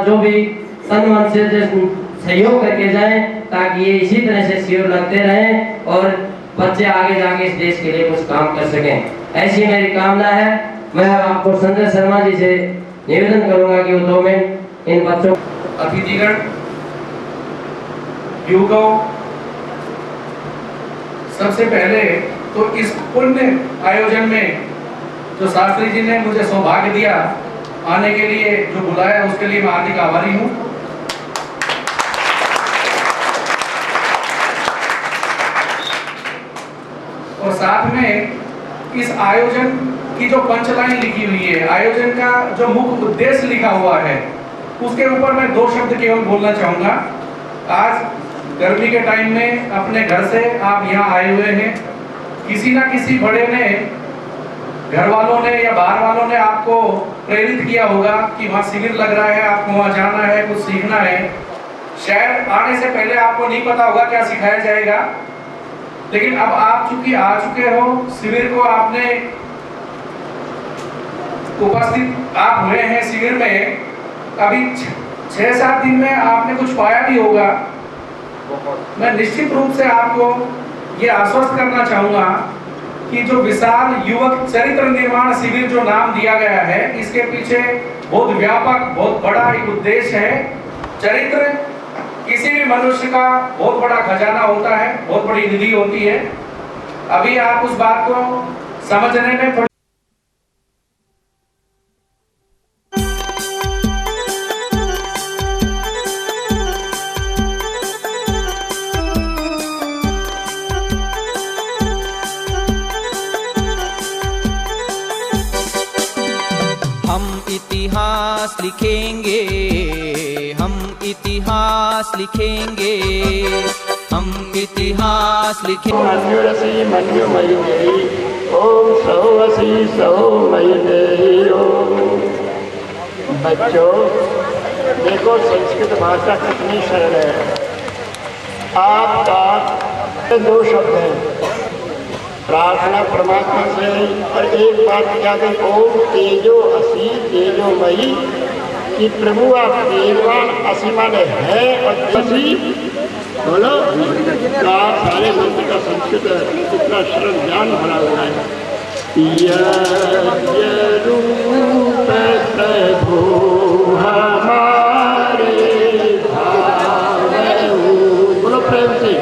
जो भी तन मन से सहयोग करके जाएं, ताकि ये इसी तरह से शिविर लगते रहें और बच्चे आगे जाके इस देश के लिए कुछ काम कर सकें। ऐसी मेरी कामना है। मैं आपको संजय शर्मा जी से निवेदन करूंगा कि वो 2 मिनट इन बच्चों, अतिथिगण, युवकों, सबसे पहले तो इस पुण्य आयोजन में जो शास्त्री जी ने मुझे सौभाग्य दिया आने के लिए, जो बुलाया, उसके लिए मैं हार्दिक आभारी हूँ। और साथ में इस आयोजन की जो पंचलाइन लिखी हुई है, आयोजन का जो मुख्य उद्देश्य लिखा हुआ है, उसके ऊपर मैं 2 शब्द केवल बोलना चाहूंगा। आज गर्मी के टाइम में अपने घर से आप यहाँ आए हुए हैं, किसी ना किसी बड़े ने, घर वालों ने या बाहर वालों ने आपको प्रेरित किया होगा कि वहाँ शिविर लग रहा है, आपको वहाँ जाना है, कुछ सीखना है। शायद आने से पहले आपको नहीं पता होगा क्या सिखाया जाएगा, लेकिन अब आप चूंकि आ चुके हो, शिविर को आपने उपस्थित आप हुए हैं शिविर में, अभी 6-7 दिन में आपने कुछ पाया भी होगा। मैं निश्चित रूप से आपको ये आश्वस्त करना चाहूंगा कि जो विशाल युवक चरित्र निर्माण शिविर जो नाम दिया गया है, इसके पीछे बहुत व्यापक, बहुत बड़ा एक उद्देश्य है। चरित्र किसी भी मनुष्य का बहुत बड़ा खजाना होता है, बहुत बड़ी निधि होती है। अभी आप उस बात को समझने में थोड़ी इतिहास लिखेंगे, हम इतिहास लिखेंगे, हम इतिहास लिखेंगे। मन्युरसी मन्युमयी ओम सौवसी सौमयी ओम। बच्चों देखो संस्कृत भाषा कितनी सरल है। आपका 2 शब्द हैं, प्रार्थना परमात्मा से, और एक बात याद है, ओम तेजो असी तेजोमयी, कि प्रभु आप तेजवान, असी माने है और असी बोलो। तो आप सारे मंत्र का संस्कृत कितना सरल ज्ञान भरा हुआ है। रूप प्रभु हमारे बोलो प्रेम से।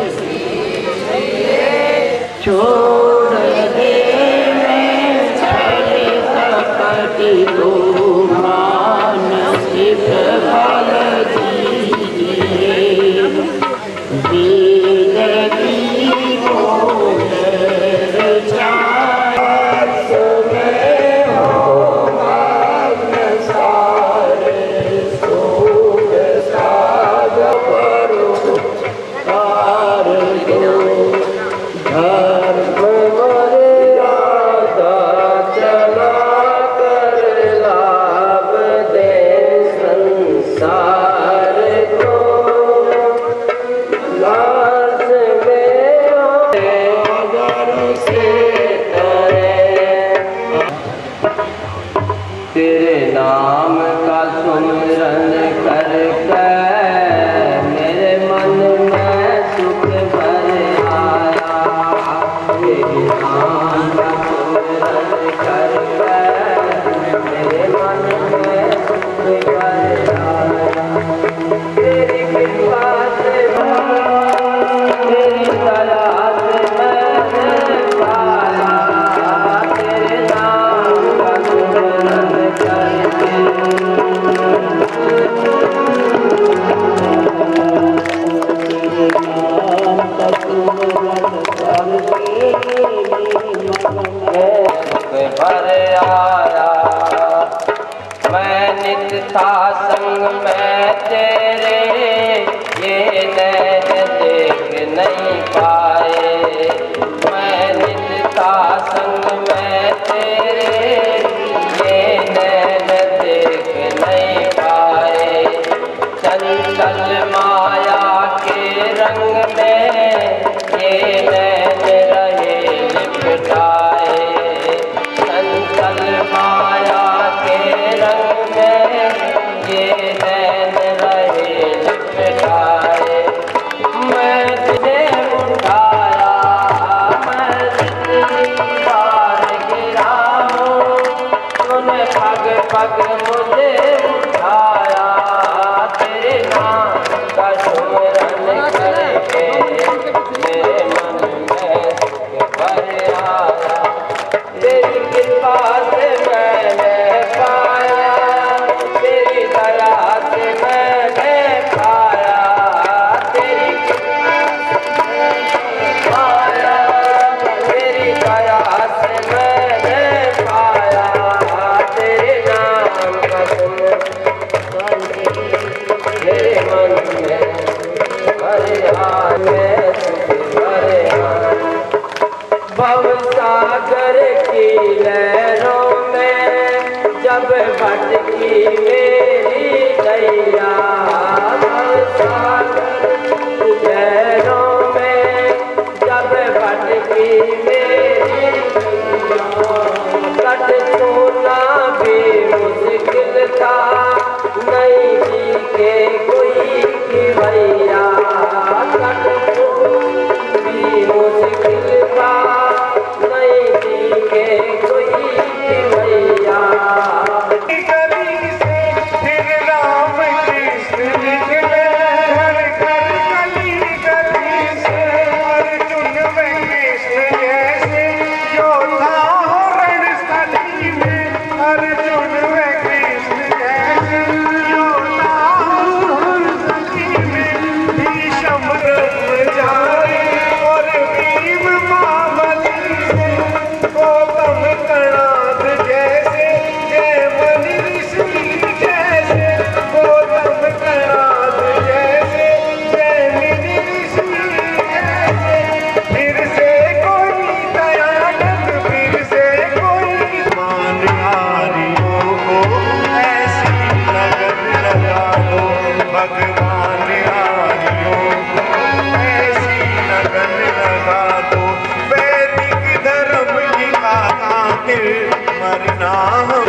तेरे नाम का सुमिरन करके मेरे मन में सुख भर आया। तेरे नाम का सुमिरन करके मेरे मन में सुख भर आया। तेरी कृपा से तेरी दया से मैंने पाया। तेरे नाम का सुमिरन भर आया। मैं नित था संग में तेरे, ये नैन देख नहीं पाए। मैं नित था संग में तेरे, ये नैन देख नहीं पाए। चंचल माया के रंग में ये नैन रहे लिपटाए। चंचल माया के रंग में ये नैन सागर की लहरों में जब भटकी मेरी नैया, सागर की लहरों में जब भटकी मेरी नैया, कट छूना भी मुश्किल था, नहीं जी के कोई की भैया, कट छूना भी मुश्किल था, नहीं जी के कोई की भैया। गली से फिर राम कृष्ण निकले, हर घर गली गली से अर्जुन में कृष्ण जैसे योद्धा हो रणस्थली में, अर्जुन में कृष्ण जैसे योद्धा हो रणस्थली में, भीष्म रथ जाए और भीम महाबली से, गौतम कणाद जैसे जयमणि ऋषि जैसे, गौतम कणाद जैसे जयमणि ऋषि जैसे, फिर से कोई दयानंद, फिर से कोई मान हारियों को ऐसी लगन लगा दो, भगवान हारियों को ऐसी लगन लगा दो, वैदिक धर्म की खातिर मरना हम।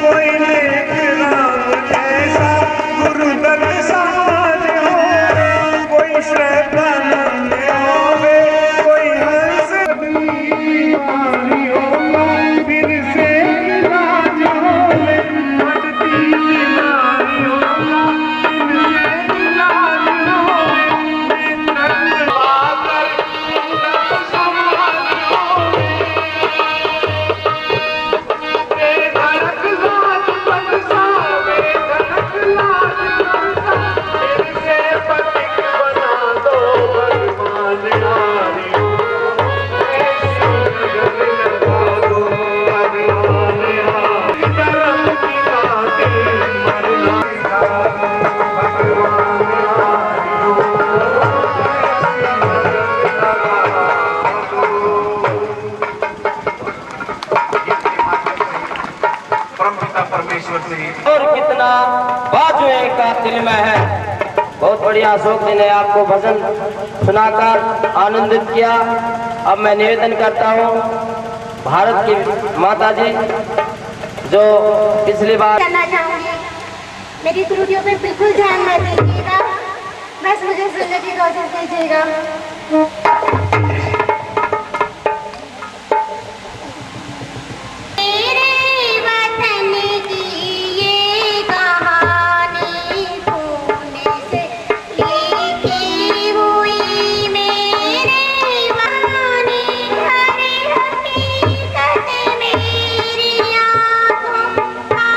कोई नेक राम जैसा गुरुदर साज होवे, कोई श्रद्धानंद होवे, कोई हंस बीमारी होवे, फिर से इलाज होवे, बढ़ती बीमारी होगा, फिर से इलाज होवे, पाकर समाज होवे, धड़क लाज बरसावे, धड़क लाज बरसावे, फिर से पथिक बना दो भगवान हारियों, ऐसी लगन लगा दो भगवान हारियों, धर्म की खातिर मरना सिखा दो भगवान हारियों, ऐसी लगन लगा दो। परमपिता परमेश्वर से और कितना बाजुए का दिल में है। बहुत बढ़िया अशोक जी ने आपको भजन सुनाकर आनंदित किया। अब मैं निवेदन करता हूँ भारत की माता जी जो पिछली बार करना चाहूंगी, मेरी त्रुटियों पे बिल्कुल ध्यान मत दीजिएगा, बस मुझे सुनने की कोशिश कीजिएगा। मेरे वतन की ये कहानी खून से लिखी हुई, मेरे वाणी हर हकीकत मेरी आंखों का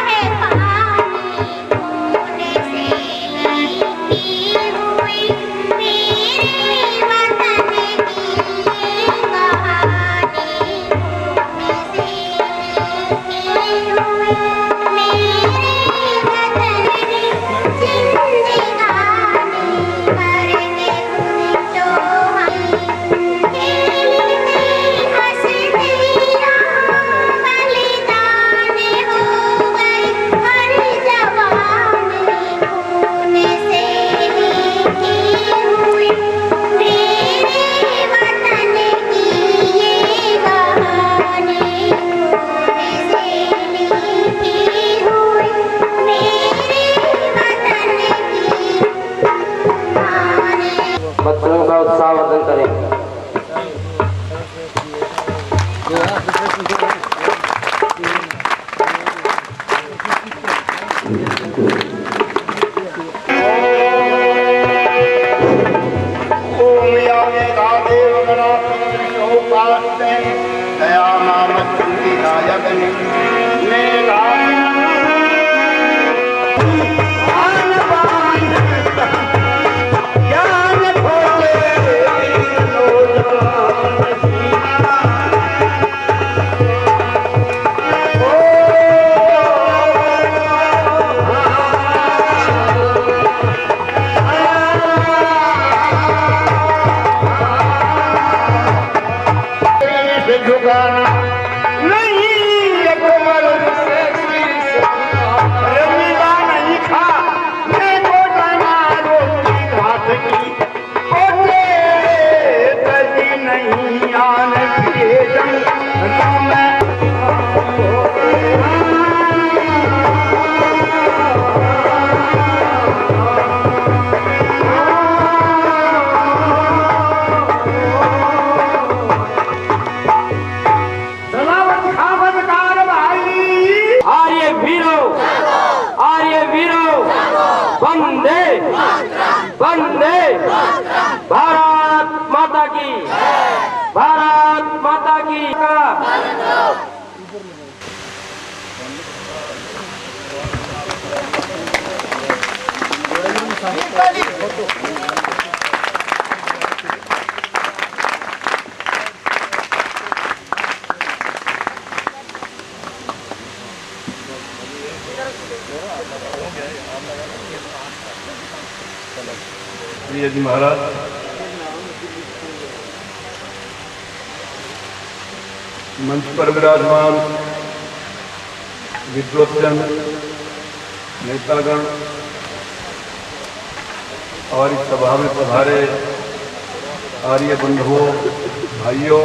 है पानी, खून से लिखी हुई, मेरे वतन की ये कहानी खून से लिखी हुई, मेरे वतन की जिंदगानी मरने तो हम खेलते हंसते यहाँ बलिदान हो गए, हर जवानी खून से लिखी हुई, मेरे वतन की ये कहानी खून से लिखी हुई, मेरे वतन की कहानी। बच्चों का उत्साहवर्धन करें। ओम या देव गणापति विष्णुपास्ते, दया नाम चुंदी नायक मेरा की प्रिय जी महाराज, मंच पर विराजमान विद्वत्जन, नेतागण और इस सभा में पधारे आर्य बंधुओं, भाइयों,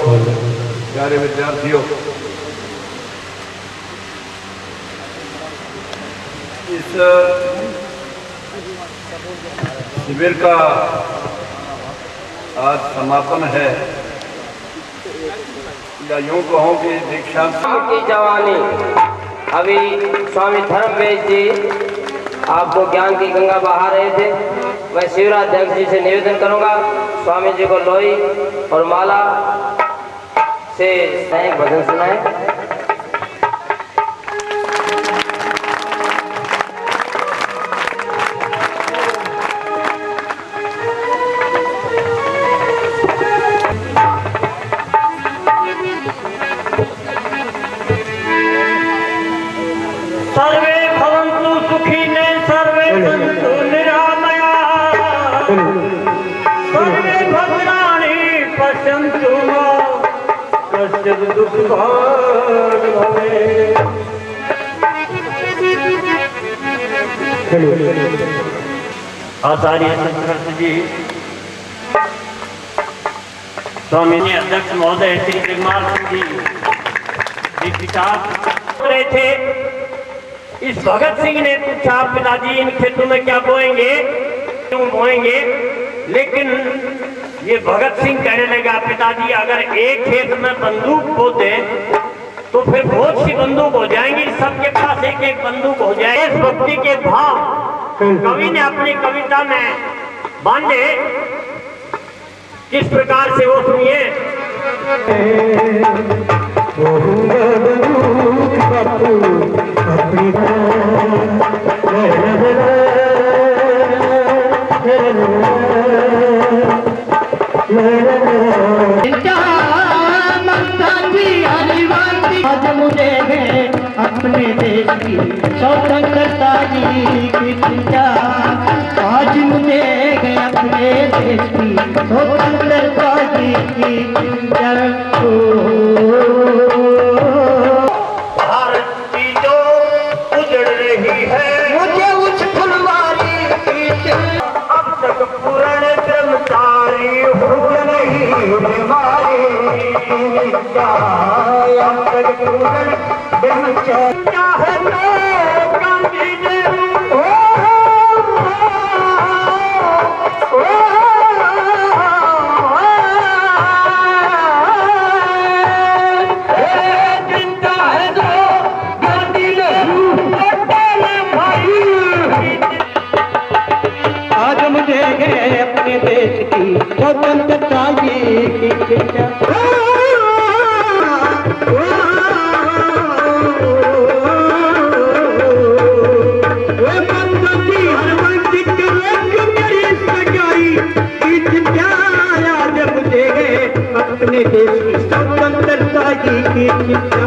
प्यारे विद्यार्थियों, इस शिविर का आज समापन है, या यूं कहूं कि दीक्षांत की जवानी। अभी स्वामी धर्मवेद जी आपको ज्ञान की गंगा बहा रहे थे। मैं शिवराध्यक्ष जी से निवेदन करूंगा, स्वामी जी को लोई और माला से एक भजन सुनाए। सर्वे भवन्तु सुखिने सर्वे सन्तु निरामयाः सर्वे भद्राणि पश्यन्तु मा कश्चित् दुःखभाग् भवेत्। आचार्य शंकर जी, स्वामी अध्यक्ष महोदय श्री जगमाल सिंह जी विचार रहे थे। इस भगत सिंह ने पूछा, पिताजी इन खेतों में क्या बोएंगे, क्यों बोएंगे? लेकिन ये भगत सिंह कहने लगा, पिताजी अगर एक खेत में बंदूक बोते तो फिर बहुत सी बंदूक हो जाएंगी, सबके पास एक एक बंदूक हो जाए। इस भक्ति के भाव कवि ने अपनी कविता में बांधे, किस प्रकार से वो सुनिए। आज मुझे है अपने देश की स्वतंत्रता की चिंता, आज मुझे है अपने देश की स्वतंत्रता की चिंता। भारत की जो उजड़ रही है मुझे उस फुलवारी की, अब तक पूर्ण ब्रह्मचारी हो नहीं बीमारी, अब तक पूर्ण ब्रह्मचारी गांधी ने आज मुझे है अपने देश की स्वतंत्रता की चिंता। अपने देश की स्वतंत्रता की चिंता,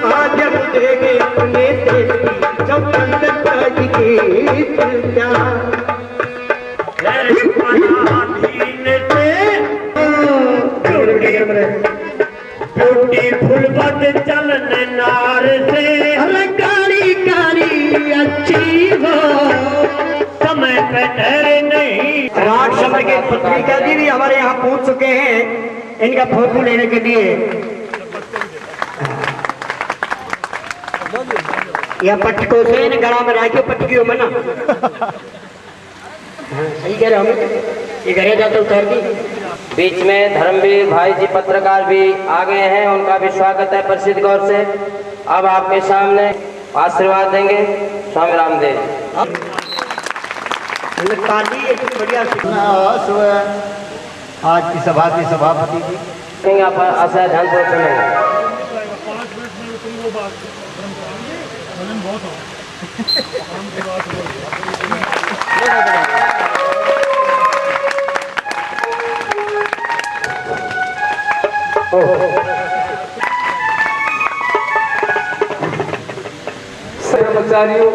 आज मुझे है अपने देश की स्वतंत्रता की चिंता। ब्यूटीफुल बद चलने नार से, काली काली अच्छी हो समय पे ठहरे नहीं। राज समय के पत्रिका जी भी हमारे यहाँ पहुँच चुके हैं इनका फोटो लेने के लिए। यह पटकों से इन गला में राखियो पटकियों में ना, सही कह रहे हम, ये घरे जाते उतार दी। बीच में धर्मवीर भाई जी पत्रकार भी आ गए हैं, उनका भी स्वागत है प्रसिद्ध गौर से। अब आपके सामने आशीर्वाद देंगे स्वामी रामदेव। बढ़िया आज की सभा के सभापति जी आप आशा ध्यानपूर्वक सुनेंगे। कर्मचारियों,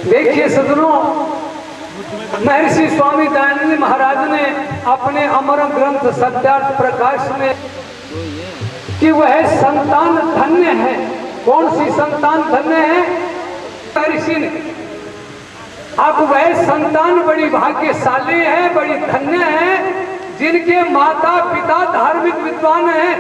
देखिए सदनों, महर्षि स्वामी दयानंद महाराज ने अपने अमर ग्रंथ सत्यार्थ प्रकाश में कि वह संतान धन्य है। कौन सी संतान धन्य है? महर्षि ने अब वह संतान बड़ी भाग्यशाली है, बड़ी धन्य है, जिनके माता पिता धार्मिक विद्वान हैं।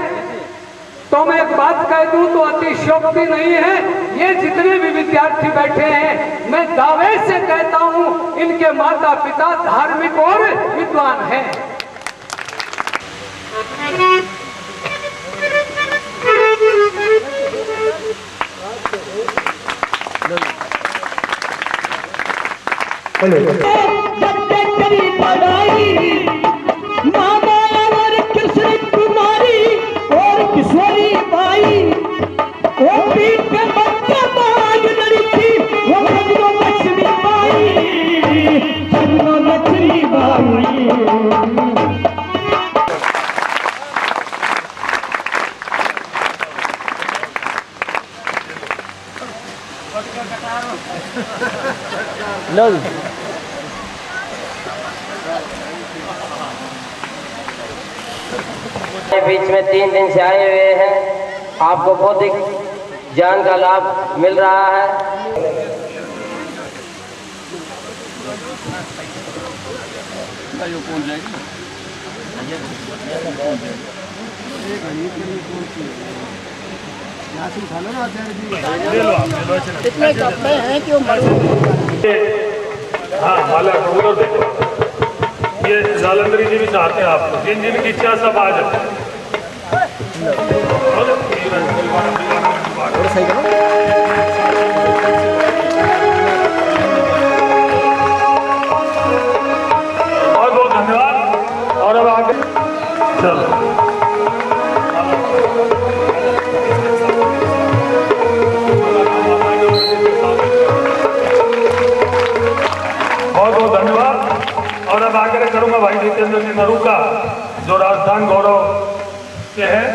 तो मैं एक बात कह दूं तो अतिशयोक्ति नहीं है, ये जितने भी विद्यार्थी बैठे हैं, मैं दावे से कहता हूं इनके माता पिता धार्मिक और विद्वान हैं। किशोरी बाई वो पीठ पे बच्चा बाज लड़की, वो सजनो लक्ष्मी बाई, सजनो लक्ष्मी बाई। बीच में 3 दिन से आए हुए हैं, आपको बौद्धिक ज्ञान का लाभ मिल रहा है। इतने कपड़े हैं कि वो हाँ माला ढूंढो, देखो ये जालंधरी जी भी चाहते हैं आपको, जिन जिन की इच्छा सब आ जाए। बहुत बहुत धन्यवाद। और अब आगे चलो, बहुत बहुत धन्यवाद। और अब आगे करूंगा भाई जितेंद्र जी नरूका, जो राजस्थान गौरव के हैं।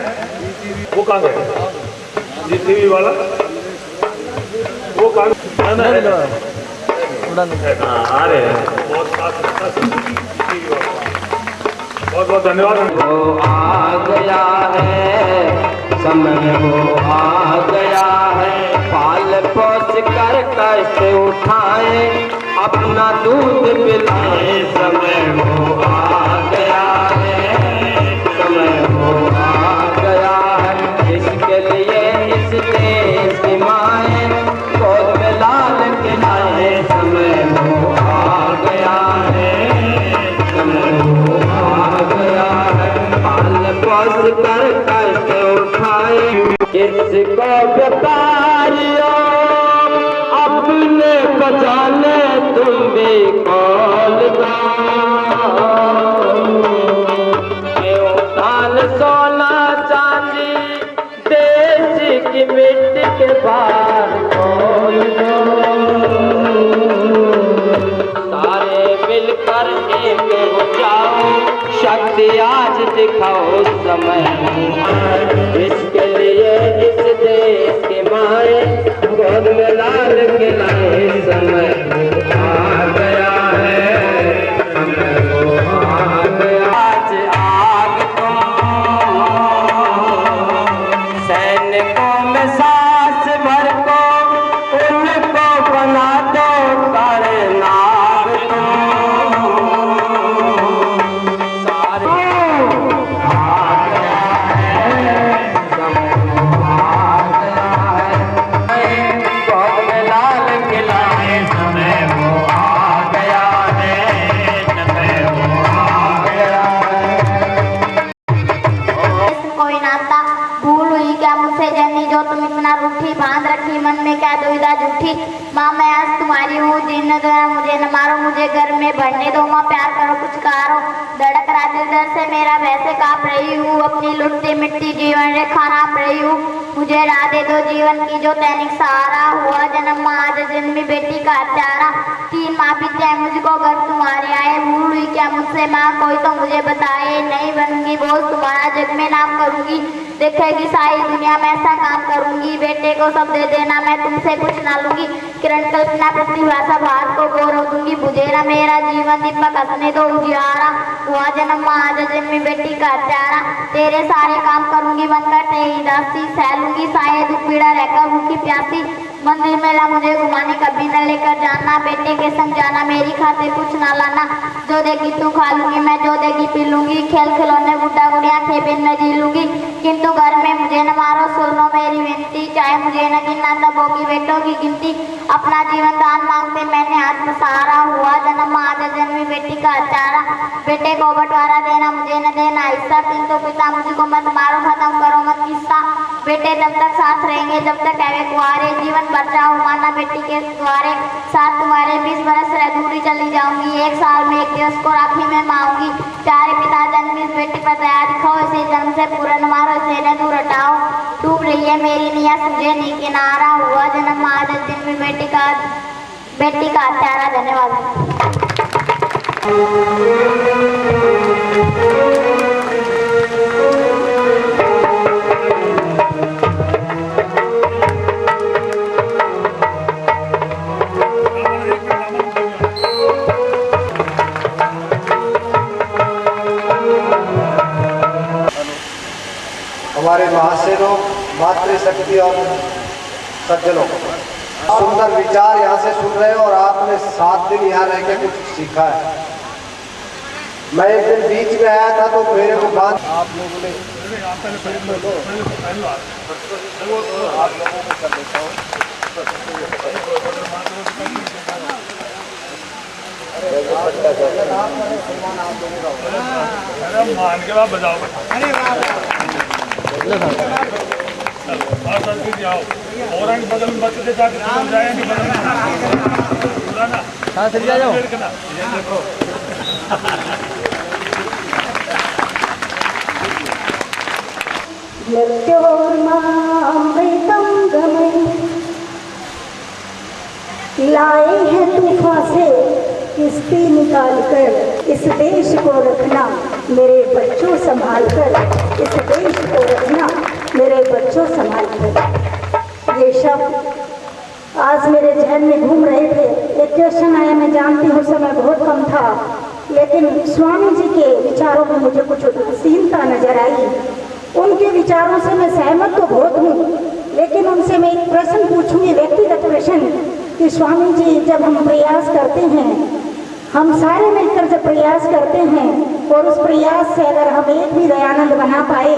वो कहाँ गए? जीटीवी वाला वो कहाँ? आ रहे हैं। बहुत बहुत धन्यवाद। वो आ गया है समय, वो आ गया है, पाल पोस कर कष्ट उठाए, अपना दूध पिलाए, समय वो आ गया है, समय वो आ गया है, इसके लिए इस देश की माए गोद में लाल खिलाए, समय वो आ गया है, समय वो आ गया है, पाल पोस कर कष्ट उठाए, किसको व्यापारियों अपने बचाने तुम भी कौन दान सोना चांदी देश की मिट्टी के बाहर कौन सारे मिलकर एक हो जाओ, शक्ति आज दिखाओ, समय इसके लिए इस देश के माए गोद में लाल खिलाए, समय आ गया है, समय वो आ गया। आज आग तुम सैनिकों में सांस भर को, उनको बना दो काले नाग तुम, सारे आ गया है, समय वो आ गया है, गोद में लाल खिलाए, समय वो आ गया है, समय वो आ गया है। कोई नाता भूल हुई क्या मुझसे जननी, जो तुम इतना रूठी बांध रखी मन में क्या दुविधा झूठी। माँ मैं आज तुम्हारी हूँ, जिन न मुझे न मारो, मुझे घर जीवन में बढ़ने दो माँ, प्यार करो कुछ करो। धड़क रात दर से मेरा वैसे कांप रही हूँ, अपनी लुटती मिट्टी जीवन रेखा नाप रही हूँ। मुझे राह दे दो जीवन की जो दैनिक सहारा, हुआ जन्म माँ आज जन्मी बेटी का हत्यारा। 3 माँ बीते मुझको घर तुम्हारे आए, भूल हुई क्या मुझसे माँ कोई तो मुझे बताए। नहीं बनूंगी बोझ तुम्हारा जग में नाम करूंगी, देखेगी सारी दुनिया में ऐसा काम करूंगी। बेटे को सब दे देना मैं तुमसे कुछ ना लूंगी, किरण कल्पना प्रतिभाषा भारत को गौरव दूंगी। बुझेरा मेरा जीवन दीपक हंसने दो उजियारा, हुआ जन्म माँ आज जन्मी बेटी का हत्यारा। तेरे सारे काम करूंगी बनकर तेरी दासी, सह लूंगी साये दुख पीड़ा रहकर भूखी प्यासी। मंदिर मेला मुझे घुमाने कभी न लेकर जाना, बेटे के संग जाना मेरी खातिर कुछ ना लाना। जो देगी तू खा लूंगी मैं, जो देगी पी लूंगी, खेल खिलौने गुड्डा गुड़िया खेबिन में जी लूंगी। किंतु घर में मुझे न मारो सुन लो मेरी विनती, चाहे मुझे न गिनना तब होगी बेटों की गिनती। अपना जीवन दान मांगते मैंने हाथ में सहारा, हुआ जन्म आज जन्मी बेटी का हत्यारा। बेटे को बंटवारा देना मुझे न देना हिस्सा, किंतु पिता मुझको मत मारो खत्म करो मत किस्सा। बेटे जब तक साथ रहेंगे जब तक है कुआरे, जीवन भर जाओ माना बेटी के द्वारे। साथ तुम्हारे 20 बरस रह दूरी चली जाऊंगी, 1 साल में 1 दिवस को राखी में माऊंगी। प्यारे पिता जन्म इस बेटी पर दया दिखाओ, इसे जन्म से पूरा न मारो इसे न दूर हटाओ। डूब रही है मेरी नियत मुझे नहीं किनारा, हुआ जन्म आज जन्मी बेटी का हत्यारा। धन्यवाद। हमारे महाशयों, मातृशक्ति और सज्जनों, सुंदर विचार यहाँ से सुन रहे हो और आपने 7 दिन यहाँ रह के कुछ सीखा है। मैं एक दिन बीच में आया था तो मेरे को बात आप लोगों ने आप लोगों को कर देता हूँ। मान के बाद बजाओ। जाओ और बगल में बच्चे जाके जाएंगे जाओ। देखो लाए हैं तूफान से किस्ती निकाल कर, इस देश को रखना मेरे बच्चों संभाल कर, इस देश को रखना मेरे बच्चों संभाल कर। ये शब्द आज मेरे जहन में घूम रहे थे। एक क्वेश्चन आया, मैं जानती हूँ समय बहुत कम था, लेकिन स्वामी जी के विचारों में मुझे कुछ उदासीनता नजर आई। उनके विचारों से मैं सहमत तो बहुत हूँ, लेकिन उनसे मैं एक प्रश्न पूछूंगी, व्यक्तिगत प्रश्न, कि स्वामी जी जब हम प्रयास करते हैं, हम सारे मिलकर जब प्रयास करते हैं और उस प्रयास से अगर हम एक भी दयानंद बना पाए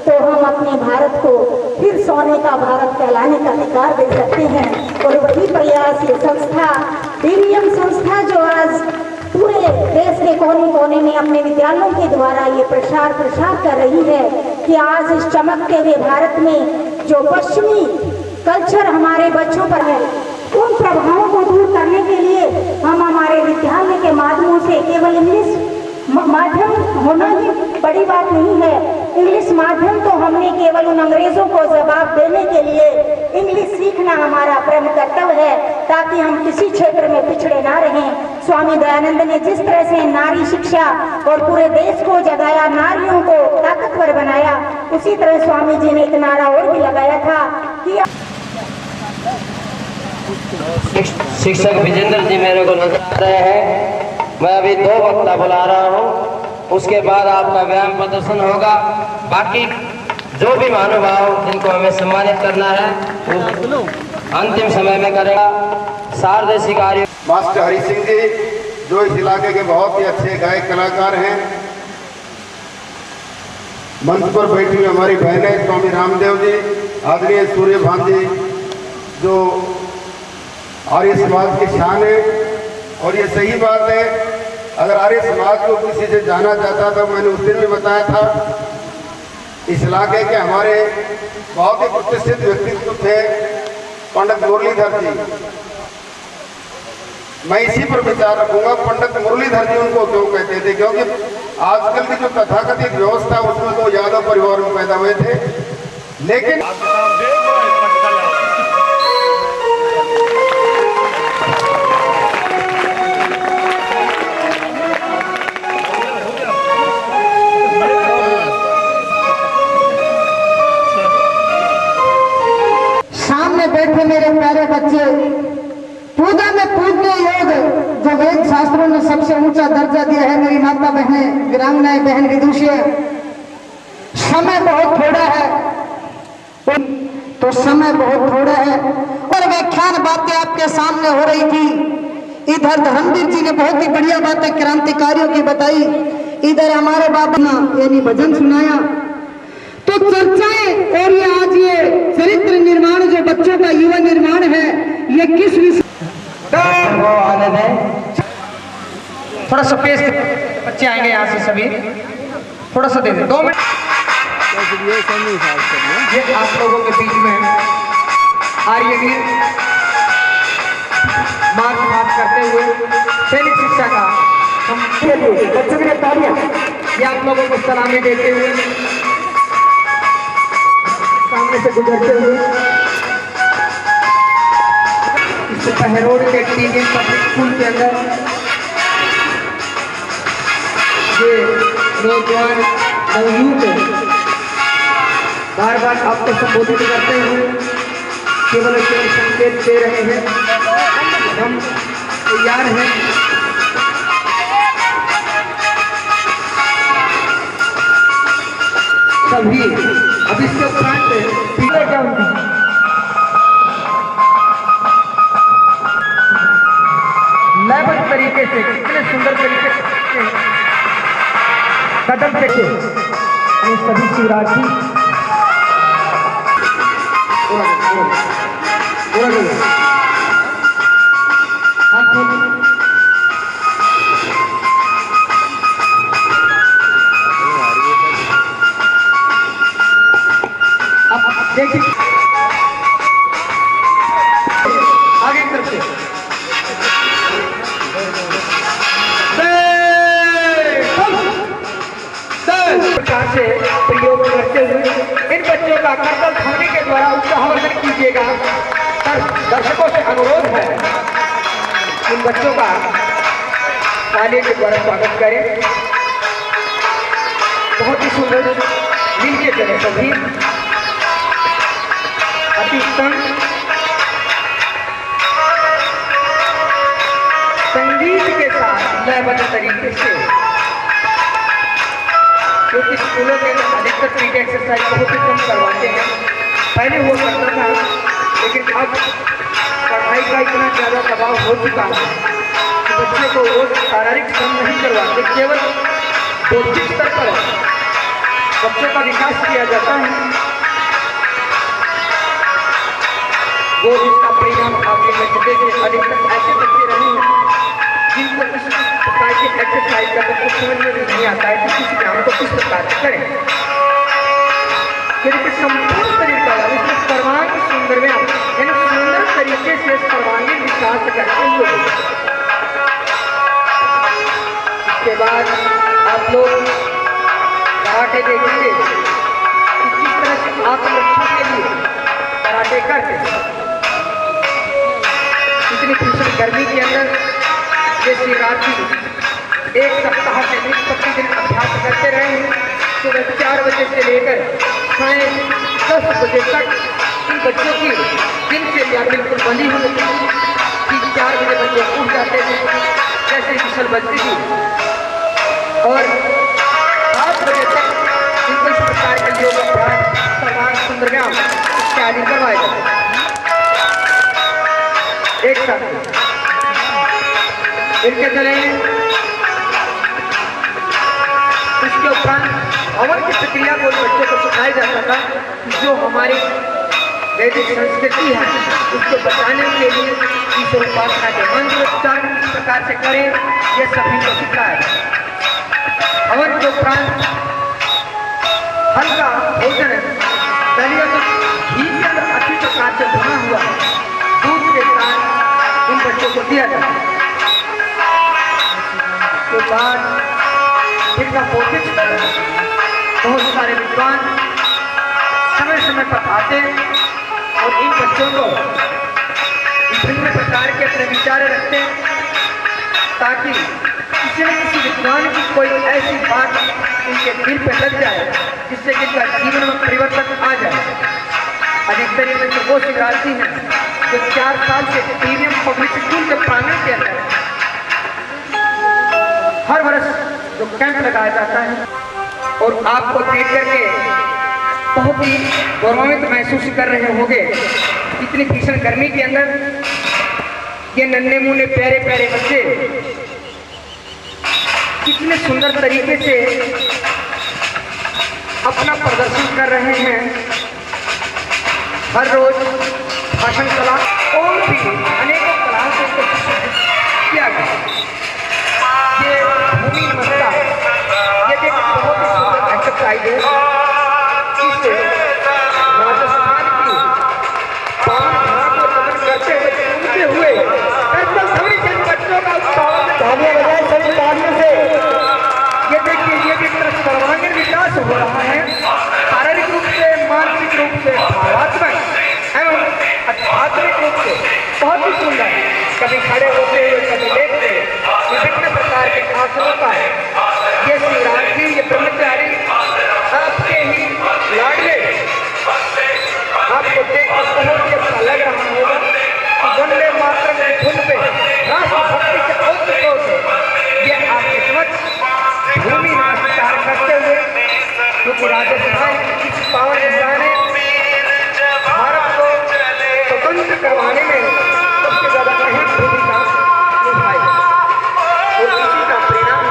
तो हम अपने भारत को फिर सोने का भारत कहलाने का अधिकार दे सकते हैं। और वही प्रयास ये संस्था, DVM संस्था, जो आज पूरे देश के कोने कोने में अपने विद्यालयों के द्वारा ये प्रसार कर रही है कि आज इस चमकते हुए भारत में जो पश्चिमी कल्चर हमारे बच्चों पर है, उन प्रभावों को दूर करने के लिए हम हमारे विद्यालय के माध्यमों से केवल इंग्लिश माध्यम होना ही बड़ी बात नहीं है। इंग्लिश माध्यम तो हमने केवल उन अंग्रेजों को जवाब देने के लिए इंग्लिश सीखना हमारा परम कर्तव्य है, ताकि हम किसी क्षेत्र में पिछड़े ना रहें। स्वामी दयानंद ने जिस तरह से नारी शिक्षा और पूरे देश को जगाया, नारियों को ताकतवर बनाया, उसी तरह स्वामी जी ने एक नारा और भी लगाया था कि शिक्षक विजेंद्र जी मेरे को नजर आ रहे हैं। मैं अभी 2 वक्ता बुला रहा हूँ, उसके बाद आपका व्यायाम प्रदर्शन होगा। बाकी जो भी महानुभाव जिनको हमें सम्मानित करना है वो अंतिम समय में करेगा। सारदेशी कार्य मास्टर हरि सिंह जी, जो इस इलाके के बहुत ही अच्छे गायक कलाकार हैं। मंच पर बैठी हुई हमारी बहनें स्वामी रामदेव जी, आदरणीय सूर्यभान जी, जो आर्य समाज की शान है। और ये सही बात है, अगर आर्य समाज को किसी से जाना चाहता था, मैंने उस दिन भी बताया था, इस इलाके के हमारे बहुत ही प्रतिष्ठित व्यक्तित्व थे पंडित मुरलीधर जी। मैं इसी पर विचार रखूंगा। पंडित मुरलीधर जी उनको क्यों कहते थे, क्योंकि आजकल की जो तथाकथित व्यवस्था उसमें तो यादव परिवार में पैदा हुए थे, लेकिन सामने बैठे मेरे प्यारे बच्चे, पूजा में पूजने योग्य जो वेद शास्त्रों ने सबसे ऊंचा दर्जा दिया है, मेरी माता बहनें, वीरांगनाएं, बहन विदुषियां, समय बहुत थोड़ा है तो समय बहुत थोड़ा है और व्याख्यान बातें आपके सामने हो रही थी। इधर धर्मवीर जी ने बहुत ही बढ़िया बातें क्रांतिकारियों की बताई, इधर हमारे बाबा ने यानी भजन सुनाया। तो चर्चाएं और ये आज ये चरित्र निर्माण जो बच्चों का युवा निर्माण है, ये किस विषय थोड़ा सा पेश, बच्चे आएंगे यहाँ से सभी, थोड़ा सा दे दे 2 मिनट। ये आप लोगों के बीच में आर्यवीर मार्ग बात करते हुए सैनिक शिक्षा का हम बच्चों के लिए तालियां, ये आप लोगों को सलामी देते हुए सामने से गुजरते हुए इस पहरोड के टीवी पब्लिक स्कूल के अंदर ये नौजवान नवयुवक बार बार आपको संबोधित करते हुए केवल संकेत दे रहे हैं, हम तैयार हैं। सभी अब इसके उपरांत लयबद्ध तरीके से कितने सुंदर तरीके से कदम से ये सभी शिवरात्रि देखिए आगे की तरफ से प्रकार से प्रयोग करते हुए इन बच्चों का करतल ध्वनि के द्वारा उत्साहवर्धन कीजिएगा। दर्शकों से अनुरोध है इन बच्चों का ताली के द्वारा स्वागत करें। बहुत ही सुंदर मिलके चले सभी, अति उत्तम संगीत के साथ लयबद्ध तरीके से, क्योंकि स्कूलों के अधिकतर पीट एक्सरसाइज बहुत ही कम करवाते हैं, पहले वो करता था, लेकिन अब पढ़ाई का इतना ज़्यादा दबाव हो चुका है कि बच्चे को रोज शारीरिक श्रम नहीं करवाते, केवल बौद्धिक स्तर पर बच्चों का विकास किया जाता है। वो इसका परिणाम आपके बच्चे के अधिकतर ऐसे बच्चे रहे हैं जिनको इस प्रकार की एक्सरसाइज का कुछ समझ में नहीं आता है कि किसी काम को किस प्रकार से करें, क्योंकि संपूर्ण शरीर का इसमें सर्वांग सुंदर में यानी सुंदर तरीके से सर्वांगीण विकास करते हुए इसके बाद आप लोग कराटे देखेंगे कि किस तरह से आत्मरक्षा के लिए कराटे करके इतनी भीषण गर्मी के अंदर ये शिवरात्रि 1 सप्ताह से प्रतिदिन अभ्यास करते रहे हैं। सुबह 4 बजे से लेकर 10:30 बजे तक इन बच्चों की दिनचर्या बिल्कुल बनी हुई थी कि 4 बजे बच्चे उठ जाते थे जैसे विशल बजती थी और 7 बजे तक इनको इस प्रकार के योग अभ्यास सर्वांग सुंदरव्यायाम इत्यादि करवाए जाते एक साथ इनके चले। उसके उपरांत हवन की प्रक्रिया को बच्चों को सिखाया जाता था, जो हमारी वैदिक संस्कृति है उसको बचाने के लिए ईश्वर उपासना के मंत्र उच्चारण किस प्रकार से करें ये सभी को सिखाया। हवन के उपरांत हल्का भोजन दलिया तो घी के अंदर अच्छी प्रकार से बना हुआ दूध के साथ इन बच्चों को दिया जाता है। बाद जिनका कोशिश बहुत सारे विद्वान समय समय पर आते और इन बच्चों को विभिन्न प्रकार के अपने विचार रखते ताकि किसी न किसी विद्वान की कोई ऐसी बात इनके दिल पे लग जाए जिससे कि इनका जीवन में परिवर्तन आ जाए। अधिकतर इनमें से वो शिवरात्रि हैं जो 4 साल से प्रीमियम पब्लिक स्कूल के प्रांगण के अंदर हर वर्ष जो कैंप लगाया जाता है और आपको देख करके बहुत ही गौरवान्वित महसूस कर रहे होंगे। इतनी भीषण गर्मी के अंदर ये नन्हे मुन्ने प्यारे प्यारे बच्चे कितने सुंदर तरीके से अपना प्रदर्शन कर रहे हैं। हर रोज भाषण कला और भी अनेकों कलाओं को प्रशिक्षित किया गया। ये भूमि नमस्कार ये भी बहुत ही सुंदर एक्सरसाइज है। इससे राजस्थान की पावन धरा को दमन करते हुए घूमते हुए सभी जन बच्चों का उत्साह तालियां बजाएं सभी तालियों से। ये देखिए ये भी तरह सर्वांगीण विकास हो रहा है, शारीरिक रूप से, मानसिक रूप से, भावात्मक एवं आध्यात्मिक रूप से बहुत ही सुंदर। कभी खड़े होते हुए कभी लेटते विभिन्न प्रकार के आसनों का ये शिवरात्रि ये ब्रह्मचारी आपके ही लाडले आपको देख कर बहुत ही अच्छा लग रहा होगा। वंदे मातरम की धुन पे राष्ट्रभक्ति के औचित्य से ये आपके समक्ष भूमि नमस्कार करते हुए क्योंकि राजस्थान की इस पावन इंसान ने भारत को स्वतंत्र करवाने में सबसे ज्यादा अहम भूमिका निभाई और इसी का परिणाम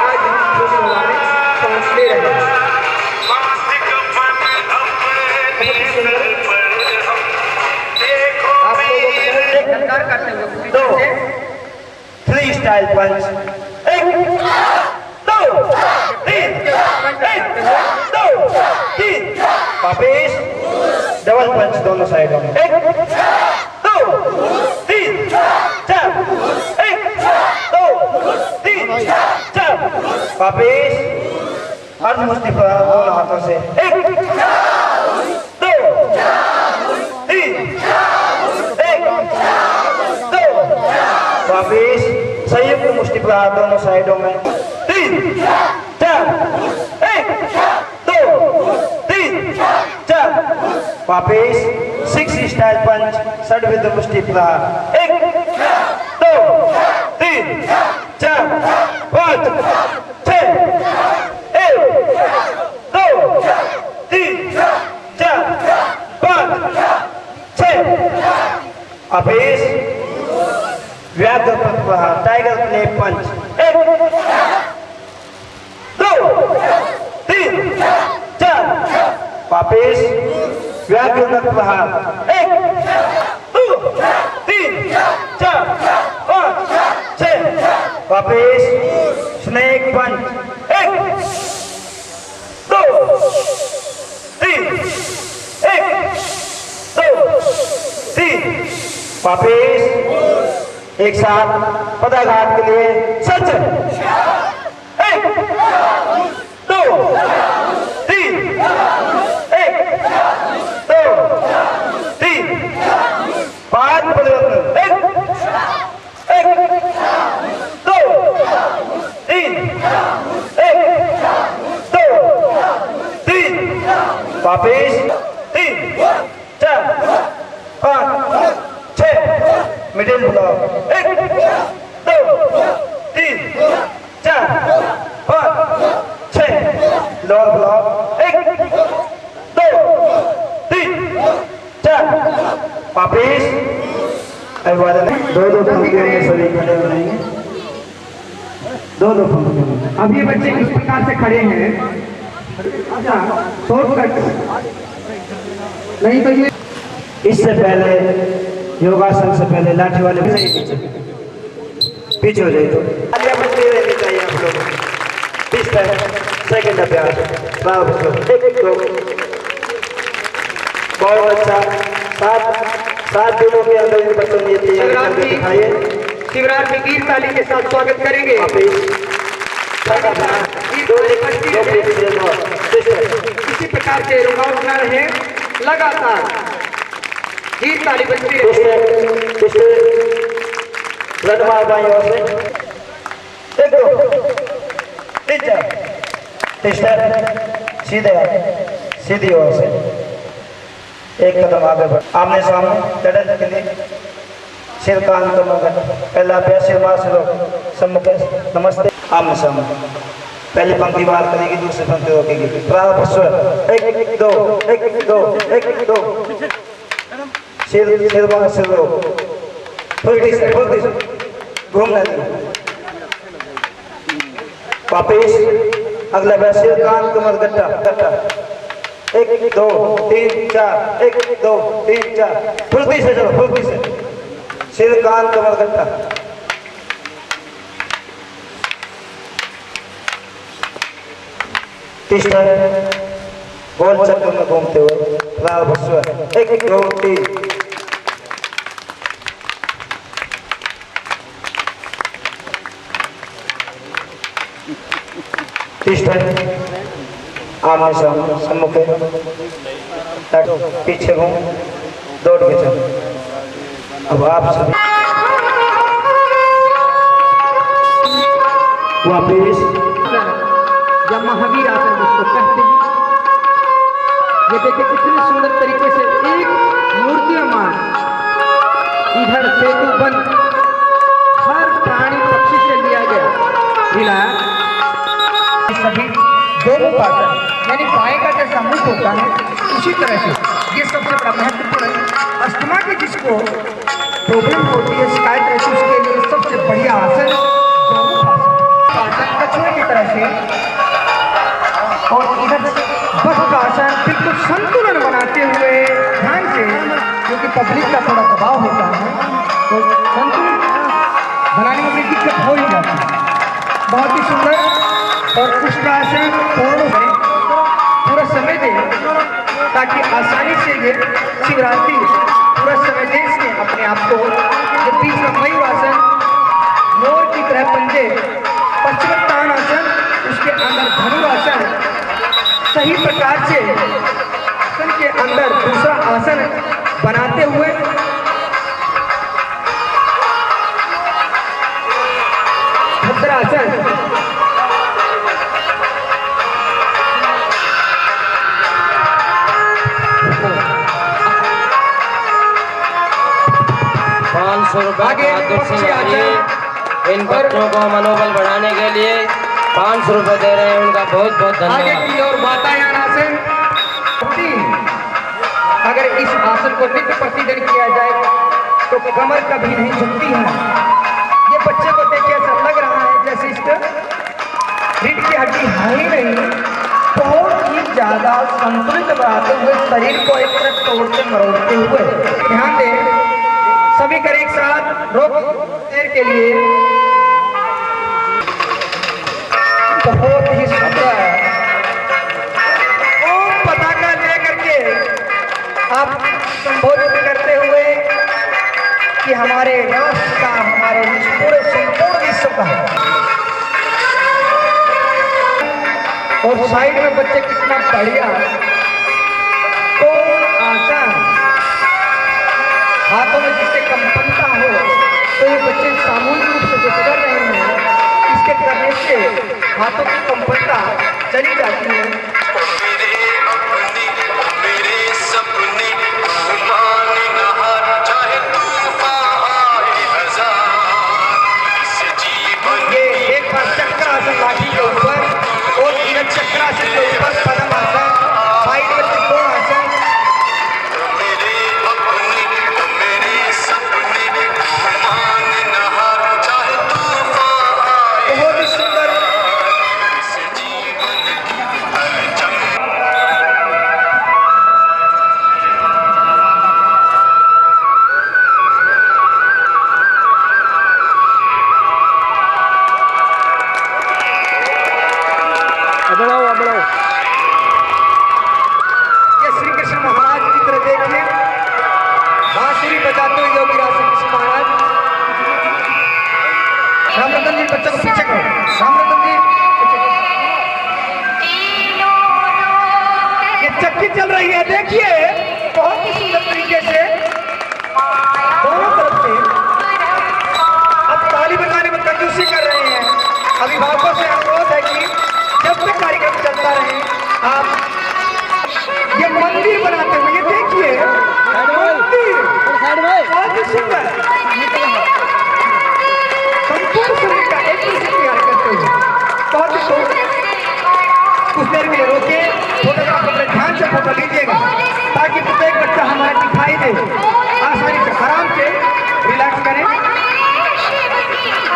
आज हम भूमि हमारे सांस ले रहे हैं। आप लोगों को गंगार करते हुए दो फ्री स्टाइल पंच 1 2 3 1 2 3 वापिस डबल पंच दोनों साइडों में 1 2 3 4 1 2 3 4 वापिस अर्ध मुष्टि पर दोनों हाथों से 1 2 3 1 2 वापिस संयुक्त मुष्टि प्रहार दोनों साइडों में 3 4 1 2 3 4 वापिस 6 स्टाइल पंच षड्विध मुष्टि प्रहार 1 2 3 4 5 6 1 2 3 4 5 6 वापिस व्याघ्र प्रहार टाइगर प्ले पंच 1 2 3 4 वापिस व्याघ्र प्रहार 1 2 3 4 5 6 वापिस स्नेक पंच 1 2 3 1 2 3 वापिस एक साथ पदाघात के लिए सच 1 2 3 1 2 3 5 परिवर्तन 1 2 3 1 2 3 वापिस 3 4 5 6 मिडिल ब्लॉक 1 2 3 4 5 6 लोअर ब्लॉक 1 2 3 4 वापिस दो पंक्तियों में सभी खड़े हो रहेंगे। दो पंक्तियों में अब ये बच्चे किस प्रकार से खड़े हैं अच्छा शॉर्टकट नहीं तो ये इससे पहले योगासन से पहले लाठी वाले पीछे हो जाए तो रहनी चाहिए आप लोग। इस टाइम सेकंड अभ्यास बहुत अच्छा। 7 दिनों के अंदर इन बच्चों ने तैयारी करके दिखाइए। शिवरात्रि की ताली के साथ स्वागत करेंगे। इसी प्रकार से रुकावट न रहे, लगातार जीत ताली बजती रहे। सीधी ओर से एक कदम आगे बढ़, आमने सामने लड़ने के लिए सिर का अंत पहला अभ्यास सिर मार से लो, सम्मुख नमस्ते, आमने सामने पहली पंक्ति बात करेगी, दूसरी पंक्ति रोकेगी। प्रारंभ स्वर 1 2 1 2 1 2, सिर मार से लो, फुल्टी से घूमने दो, वापिस अगला अभ्यास सिर कान कमर गट्टा गट्टा 1 2 3 4 1 2 3 4, फुल्टी से चलो, फुल्टी से सिर कान कमर गट्टा। तीसरा गोल चक्कर में घूमते हुए प्रारंभ स्वर 1 2 3, तीसरा आमने सामने सम्मुख पीछे घूम दौड़ के चलो। अब आप सभी वापिस या महावीर आसन जिसको कहते हैं, ये देखिए कितने सुंदर तरीके से एक मूर्तिमान इधर सेतु बंद हर प्राणी पक्षी से लिया गया मिला। सभी दोनों पार्टन यानी बाएं का जैसा मुख होता है उसी तरह से ये सबसे बड़ा महत्वपूर्ण है। अस्थमा की जिसको प्रॉब्लम होती है, शिकायत रहती है, उसके लिए सबसे बढ़िया आसन दोनों आसन कछुए की तरह से, और इधर बस का आसन बिल्कुल संतुलन बनाते हुए ध्यान से, क्योंकि पब्लिक का थोड़ा दबाव होता है तो संतुलन बनाने में दिक्कत हो ही जाती है। बहुत ही सुंदर और उसका आसन पूर्ण करें, पूरा समय दें ताकि आसानी से ये शिवरात्रि पूरा समय दे सके अपने आप को। जो बीच में मयूर आसन, मोर की तरह पंजे, पश्चिमोत्तान आसन, उसके अंदर धनु आसन, सही प्रकार से आसन के अंदर दूसरा आसन बनाते हुए भद्रासन, इन बच्चों को मनोबल बढ़ाने के लिए 500 रुपए दे रहे हैं, उनका बहुत बहुत धन्यवाद। आगे की ओर वातायन आसन, अगर इस आसन को नित्य प्रतिदिन किया जाए तो कमर कभी नहीं झुकती है। ये बच्चे को देखिए ऐसा लग रहा है जैसे इसका रीढ़ की हड्डी है ही नहीं, बहुत ही ज्यादा संतुलित बनाते हुए शरीर को एक तरफ तोड़ते मरोड़ते हुए। ध्यान दें, सभी कर एक साथ रोक देर के लिए, बहुत ही सुंदर ओम पताका लेकर के आप संबोधित करते हुए कि हमारे राष्ट्र का, हमारे पूरे संपूर्ण विश्व का। और साइड में बच्चे कितना बढ़िया तो आसान, हाथों में जिससे कंपनता हो, तो ये बच्चे सामूहिक रूप से जो कर रहे हैं, इसके करने से हाथों की कंपनता चली जाती है। ये एक बार चक्रासन लाठी के ऊपर और इधर चक्रासन के ऊपर पद्म आसन, साइड में त्रिकोण आसन, बहुत ही सुंदर चल रही है। देखिए बहुत ही सुंदर तरीके से दोनों तरफ से अब ताली बजाने में कंजूसी कर रहे हैं। अभिभावकों से अनुरोध है कि जब तक कार्यक्रम चलता रहे आप ये मंदिर बनाते हुए, ये देखिए मंदिर बहुत ही सुंदर संपूर्ण शरीर का एक ही तैयार करते हुए बहुत ही सुंदर। कुछ देर के लिए रोके, फोटोग्राफ अपने ध्यान से फोटो लीजिएगा ताकि प्रत्येक बच्चा हमारा दिखाई दे, आसानी से आराम से रिलैक्स करें।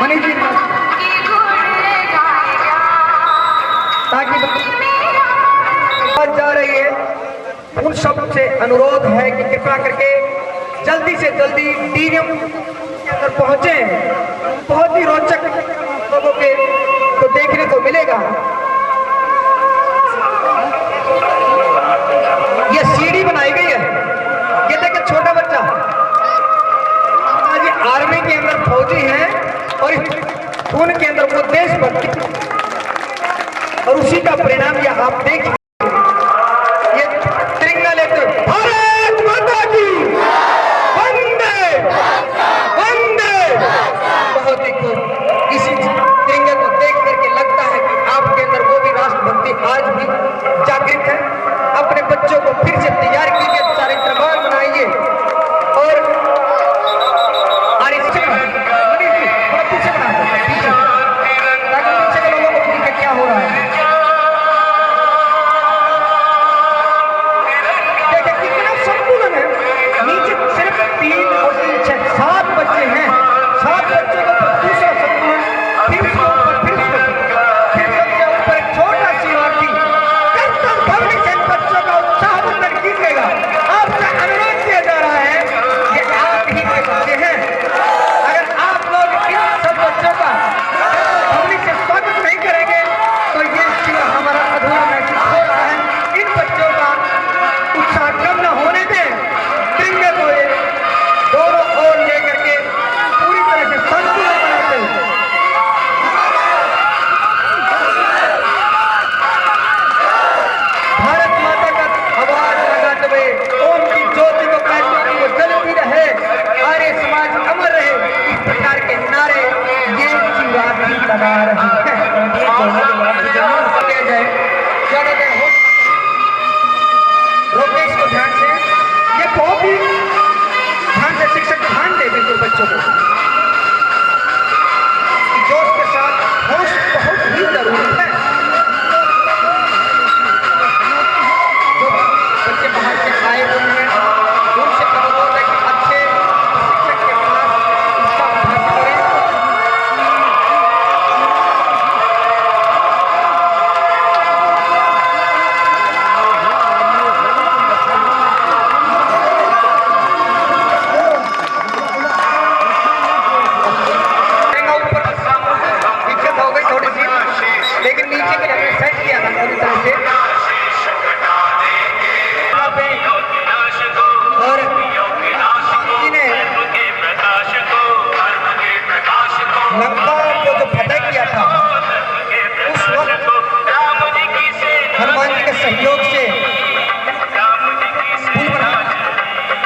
मनीष जी ताकि जा रही है, उन सब से अनुरोध है कि कृपया करके जल्दी से जल्दी डीएम के अंदर पहुंचे। बहुत ही रोचक लोगों के तो देखने को मिलेगा। ये सीढ़ी बनाई गई है, ये देखे छोटा बच्चा आज आर्मी के अंदर फौजी है और खून के अंदर वो देशभक्ति और उसी का परिणाम ये आप देखिए। ये तिरंगा लेते भारत माता की वंदे वंदे। बहुत ही खूब। इसी तिरंगे को देख करके लगता है कि आपके अंदर वो भी राष्ट्रभक्ति आज भी जागृत है। अपने बच्चों को फिर से तैयार कीजिए, चारित्रवान बनाइए और पीछे बना ताकि पीछे के लोगों को दिखे क्या हो रहा है। देखिए कितना संतुलन है। नीचे सिर्फ 3 और 3 6 7 बच्चे हैं। 7 बच्चों को दूसरा संतुलन, फिर उसके ऊपर एक छोटा सी आरती कर्तव्य भवनी से बच्चों का उत्साह बंधन कीजिएगा। आपसे अनुरोध किया जा रहा है कि आप ही के बच्चे हैं। अगर आप लोग इन सब बच्चों का भवनी से स्वागत नहीं करेंगे तो ये शिविर हमारा अधूरा महसूस हो रहा है। इन बच्चों का उत्साह कम न होने दें। तिरंगे को दोनों ओर लेकर के पूरी तरह से संतुलन बनाते हुए भारत माता का आवाज लगाते हुए ओम की ज्योति को कहते हुए जलती रहे, आर्य समाज अमर रहे, इस प्रकार के नारे ये शिवरात्रि लगा रही है। ज्यादा देर हो रोके इसको ध्यान से। ये बहुत ही ध्यान से शिक्षक ध्यान दे बिल्कुल बच्चों को। जोश के साथ होश बहुत ही जरूरी है। जो बच्चे बाहर से आए हुए हैं उनसे अनुरोध है कि अच्छे शिक्षक के पास इसका अभ्यास करें। दिक्कत हो गई थोड़ी सी, लेकिन नीचे के लिए सेट किया था पूरी तरह से। और जी ने लंका को जो फतेह किया था उस वक्त हनुमान जी के सहयोग से पुल बना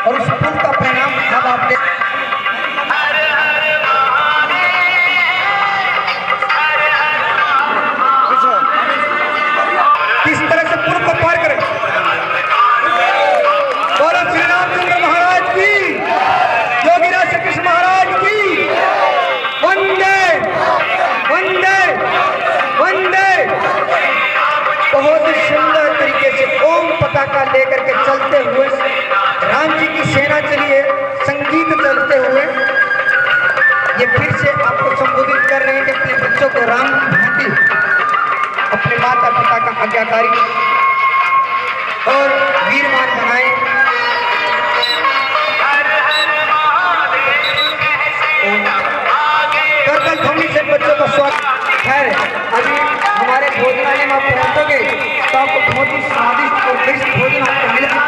और उस पुल का परिणाम अब आप देख। किस तरह से पुल को पार करें। बोलो श्री रामचंद्र महाराज की, योगीराज श्री कृष्ण महाराज की वंदे वंदे वंदे। बहुत ही सुंदर तरीके से ओम पताका लेकर के चलते हुए राम जी की सेना चली है, संगीत चलते हुए। ये फिर से आपको संबोधित कर रहे हैं कि अपने बच्चों को राम भांति अपने माता पिता का आज्ञाकारी और वीरमान बनाए। कर्तव्य भवनी से बच्चों का स्वागत है। अभी हमारे भोजनालय में आप पहुंचोगे तो आपको बहुत ही स्वादिष्ट और बेस्ट भोजन आपको मिलेगा।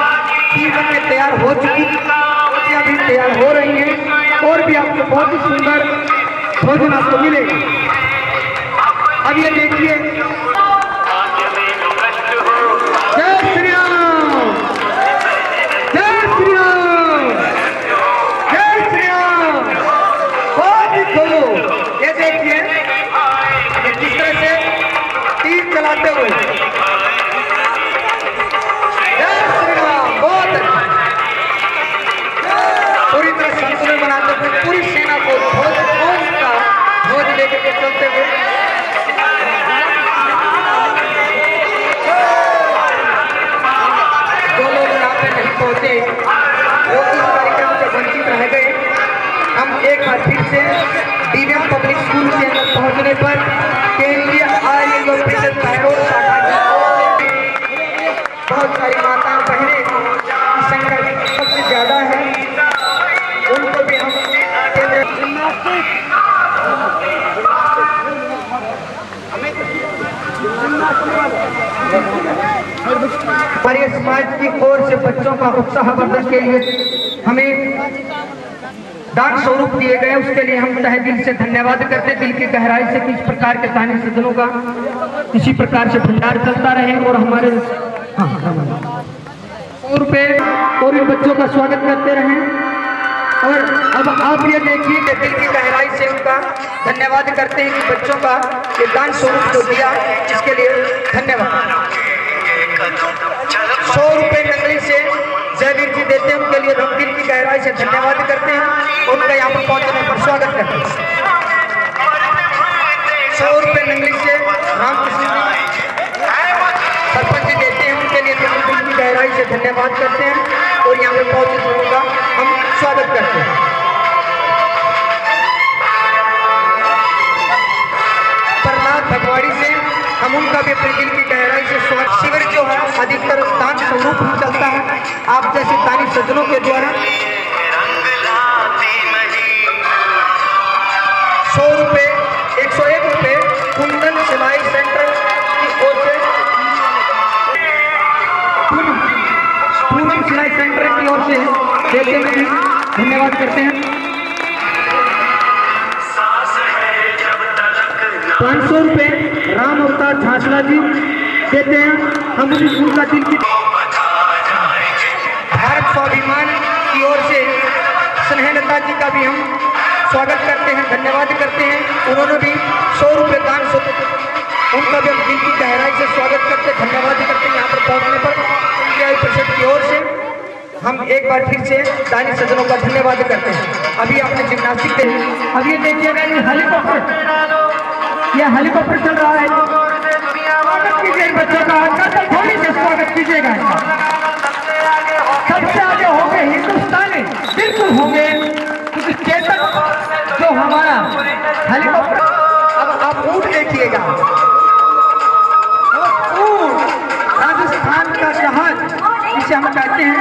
खीर बन के तैयार हो चुकी, रोटियां भी तैयार हो रही हैं और भी आपको बहुत ही सुंदर भोजन आपको मिलेगा। अब ये देखिए, जय Shri Ram. DVM public school के अंदर पहुंचने पर केंद्रीय आय एवं बचत बहरोड शाखा की बहुत सारी माताएं बहनें की संख्या सबसे ज्यादा है, उनको भी हम हमारे समाज की ओर से बच्चों का उत्साहवर्धन के लिए हमें दान स्वरूप दिए गए, उसके लिए हम तहे दिल से धन्यवाद करते, दिल की गहराई से कि इस प्रकार के दानी सज्जनों का इसी प्रकार से भंडार चलता रहे और हमारे 100 रुपए और इन बच्चों का स्वागत करते रहें। और अब आप ये देखिए कि दिल की गहराई से उनका धन्यवाद करते हैं कि बच्चों का ये दान स्वरूप जो दिया, इसके लिए धन्यवाद। 100 रुपए नकली से जयवीर जी देते हैं, उनके लिए हम दिल की गहराई से धन्यवाद करते हैं, उनका यहाँ पर पहुंचने पर स्वागत करते हैं। 100 रुपए नकली से रामकृष्ण जी सरपंच जी देते हैं, उनके लिए हम दिल की गहराई से धन्यवाद करते हैं और यहाँ पर पहुंचे लोगों का हम स्वागत करते हैं। प्रहलाद भगवाड़ी से हम उनका भी अपने दिल की गहराई से स्वागत। शिविर जो है अधिकतर दान स्वरूप ही चलता है, आप जैसे दानी सज्जनों के द्वारा 100 रुपए 101 रुपए कुंदन सिलाई सेंटर की ओर से पूनम सिलाई सेंटर की ओर से देते हुए धन्यवाद करते हैं। 500 रुपए राम अवतार झांसला जी देते हैं, हम उनका दिल की भारत स्वाभिमान की ओर से स्नेहलता जी का भी हम स्वागत करते हैं, धन्यवाद करते हैं, उन्होंने भी 100 रुपए दान उनका भी हम दिल की गहराई से स्वागत करते हैं, धन्यवाद करते हैं। यहाँ पर पहुंचने पर इंडिया परिषद की ओर से हम एक बार फिर से दानी सज्जनों का धन्यवाद करते हैं। अभी आपने जिम्नास्टिक देखी, अब ये देखिएगा ये हेलीकॉप्टर चल रहा है, स्वागत कीजिए बच्चों का, थोड़ी से स्वागत कीजिएगा। सबसे आगे होंगे हिंदुस्तानी, बिल्कुल होंगे, क्योंकि चेतक जो हमारा हेलीकॉप्टर, अब आप ऊँट देखिएगा, राजस्थान का जहाज जिसे हम कहते हैं,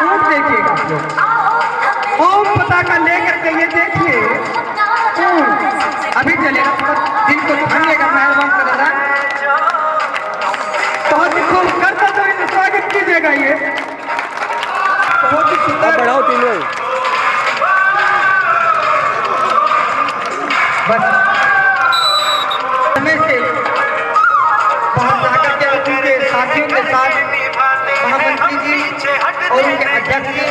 ऊँट देखिएगा, ओम पताका लेकर के ये देखिए अभी चलेगा, दिल को थामिएगा, मेहरबान करेगा, बहुत ही खूब करता तो इसे स्वागत कीजिएगा। ये बहुत ही सुंदर, बढ़ाओ तीनों बस समय से बाहर जाकर के उनके साथियों के साथ महामंत्री जी और उनके अध्यक्ष जी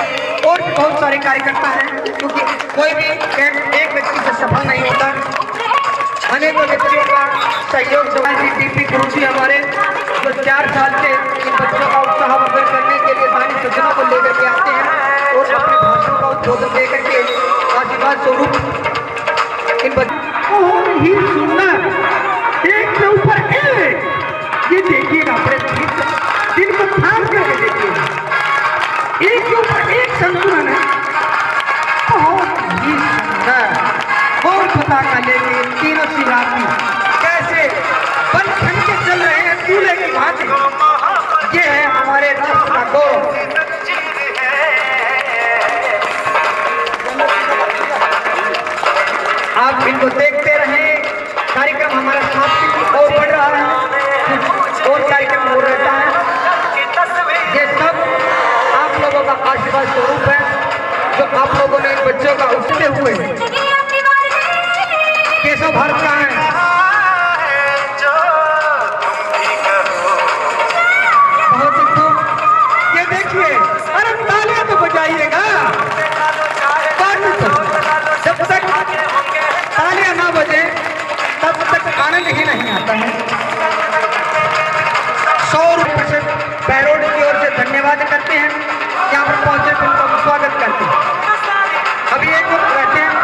और भी बहुत सारे कार्यकर्ता हैं, क्योंकि कोई भी कैंप एक व्यक्ति से सफल नहीं होता, अनेकों व्यक्तियों का सहयोग। डीपी गुरु जी हमारे जो 4 साल से इन बच्चों का उत्साहवर्धन करने के लिए दानी सज्जनों को लेकर के आते हैं और अपने भाषण का उद्बोधन देकर के आशीर्वाद स्वरूप इन बच्चों ही सुंदर एक के ऊपर एक, ये देखिएगा अपने दिल को थाम करके देखिएगा, एक के ऊपर एक संतुलन है, बहुत ही सुंदर। और पताका लेके तीनों शिवरात्रि कैसे बन ठन के चल रहे हैं चूल्हे की भांति, ये है हमारे राष्ट्र का गौरव। आप इनको देखते रहें, कार्यक्रम हमारा सांस्कृतिक और बढ़ रहा है, और कार्यक्रम हो रहता है, ये सब आप लोगों का आशीर्वाद स्वरूप है, जो आप लोगों ने इन बच्चों का उठते हुए केशव भारत का है, बहुत ही खूब। ये देखिए, अरे तालियां तो बजाइएगा, जब तक तालियां ना बजे तब तक आनंद ही नहीं आता है। 100 रुपये से बहरोड की ओर से धन्यवाद करते हैं, यहाँ पर पहुंचे तो उनका स्वागत करते हैं। अभी एक वक्त रहते हैं,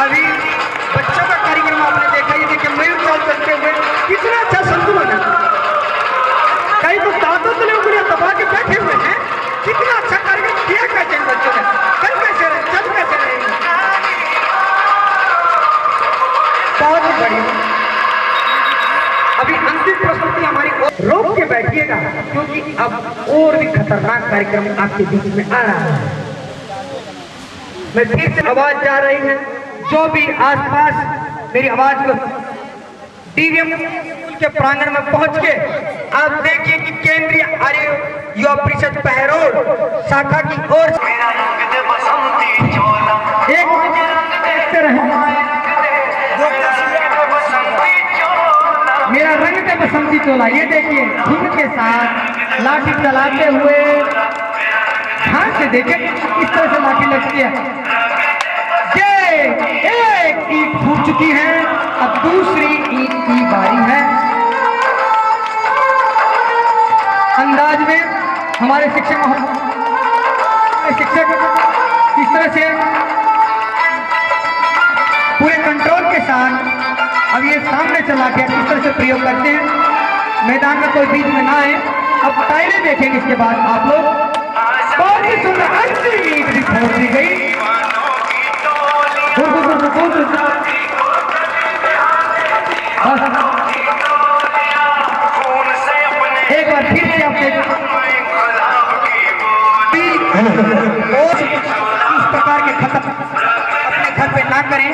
अभी बच्चों का कार्यक्रम आपने देखा, ये देखिए मेल चौल करते हुए कितना अच्छा संतुलन है, कई तो दांतों से उंगलियां दबा के बैठे हुए हैं, अभी अंतिम प्रस्तुति हमारी रोक के बैठिएगा, क्योंकि अब और भी खतरनाक कार्यक्रम आपके बीच में आ रहा है। मैं फिर से आवाज जा रही है, जो भी आसपास मेरी आवाज को डीवीएम स्कूल के प्रांगण में पहुंच के आप देखिए कि केंद्रीय आर्य युवा परिषद बहरोड शाखा की ओर मेरा रंग दे बसंती चोला, ये देखिए धुन के साथ लाठी चलाते हुए, ध्यान से देखिए किस तरह से लाठी लगती है। ये एक ईंट फूट चुकी है, अब दूसरी ईंट की बारी है। अंदाज में हमारे शिक्षक इस तरह से पूरे कंट्रोल के साथ अब ये सामने चला के इस तरह से प्रयोग करते हैं। मैदान में कोई बीच में ना आए। अब टाइलें देखेंगे इसके बाद आप लोग। बहुत ही सुंदर अंतिम ईंट भी फोड़ दी गई। एक बार फिर से आप इस प्रकार के खत्म अपने घर पे ना करें,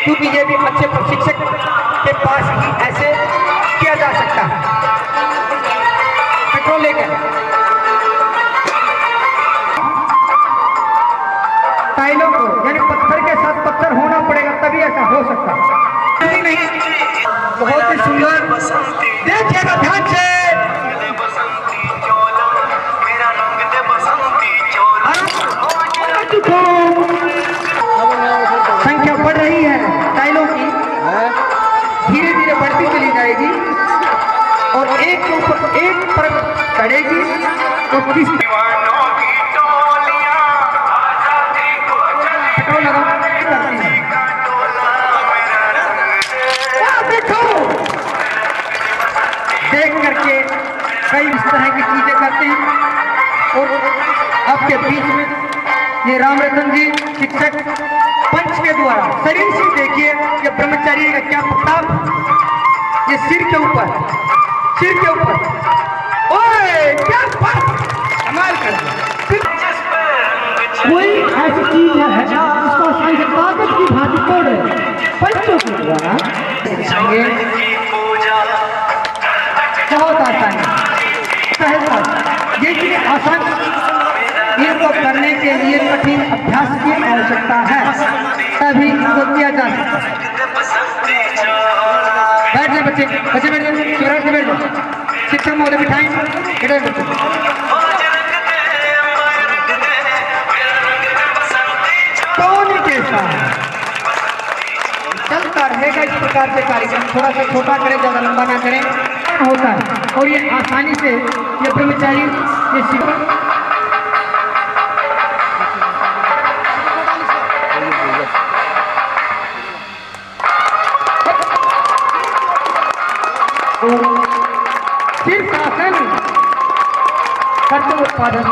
क्योंकि ये भी अच्छे प्रशिक्षक के पास ही ऐसे किया जा सकता है। पेट्रोल लेकर टाइलों को, यानी पत्थर के साथ पत्थर होना पड़ेगा, तभी ऐसा हो सकता है। नहीं, बहुत ही सुंदर, देखिएगा ध्यान से। संख्या बढ़ रही है टाइलों की, धीरे धीरे बढ़ती चली जाएगी और एक के ऊपर एक परत चढ़ेगी तो किस देख करके कई इस तरह की चीजें करते हैं। और आपके बीच में ये राम रतन जी शिक्षक पंच के द्वारा शरीर से देखिए कि ब्रह्मचारी का क्या प्रताप, ये सिर के ऊपर ओए क्या कमाल कर। कोई ऐसी चीज है जिसको आसानी से कागज की भांति तोड़े, पंचों के द्वारा बहुत आसान सहज, ये चीज आसान, इनको करने के लिए कठिन अभ्यास की आवश्यकता है, तभी इनको किया जा सकता है। बैठ जाए बच्चे, बच्चे बैठ जाए, शिवराज से बैठ जाए, शिक्षक महोदय बिठाएं, बैठे बच्चे। टोनी के साथ चलता रहेगा इस प्रकार से कार्यक्रम, थोड़ा सा छोटा करें, ज्यादा लंबा ना करें, होता है। और ये आसानी से ये ब्रह्मचारी ये शिक्षक सिर्फ शासन करते उत्पादन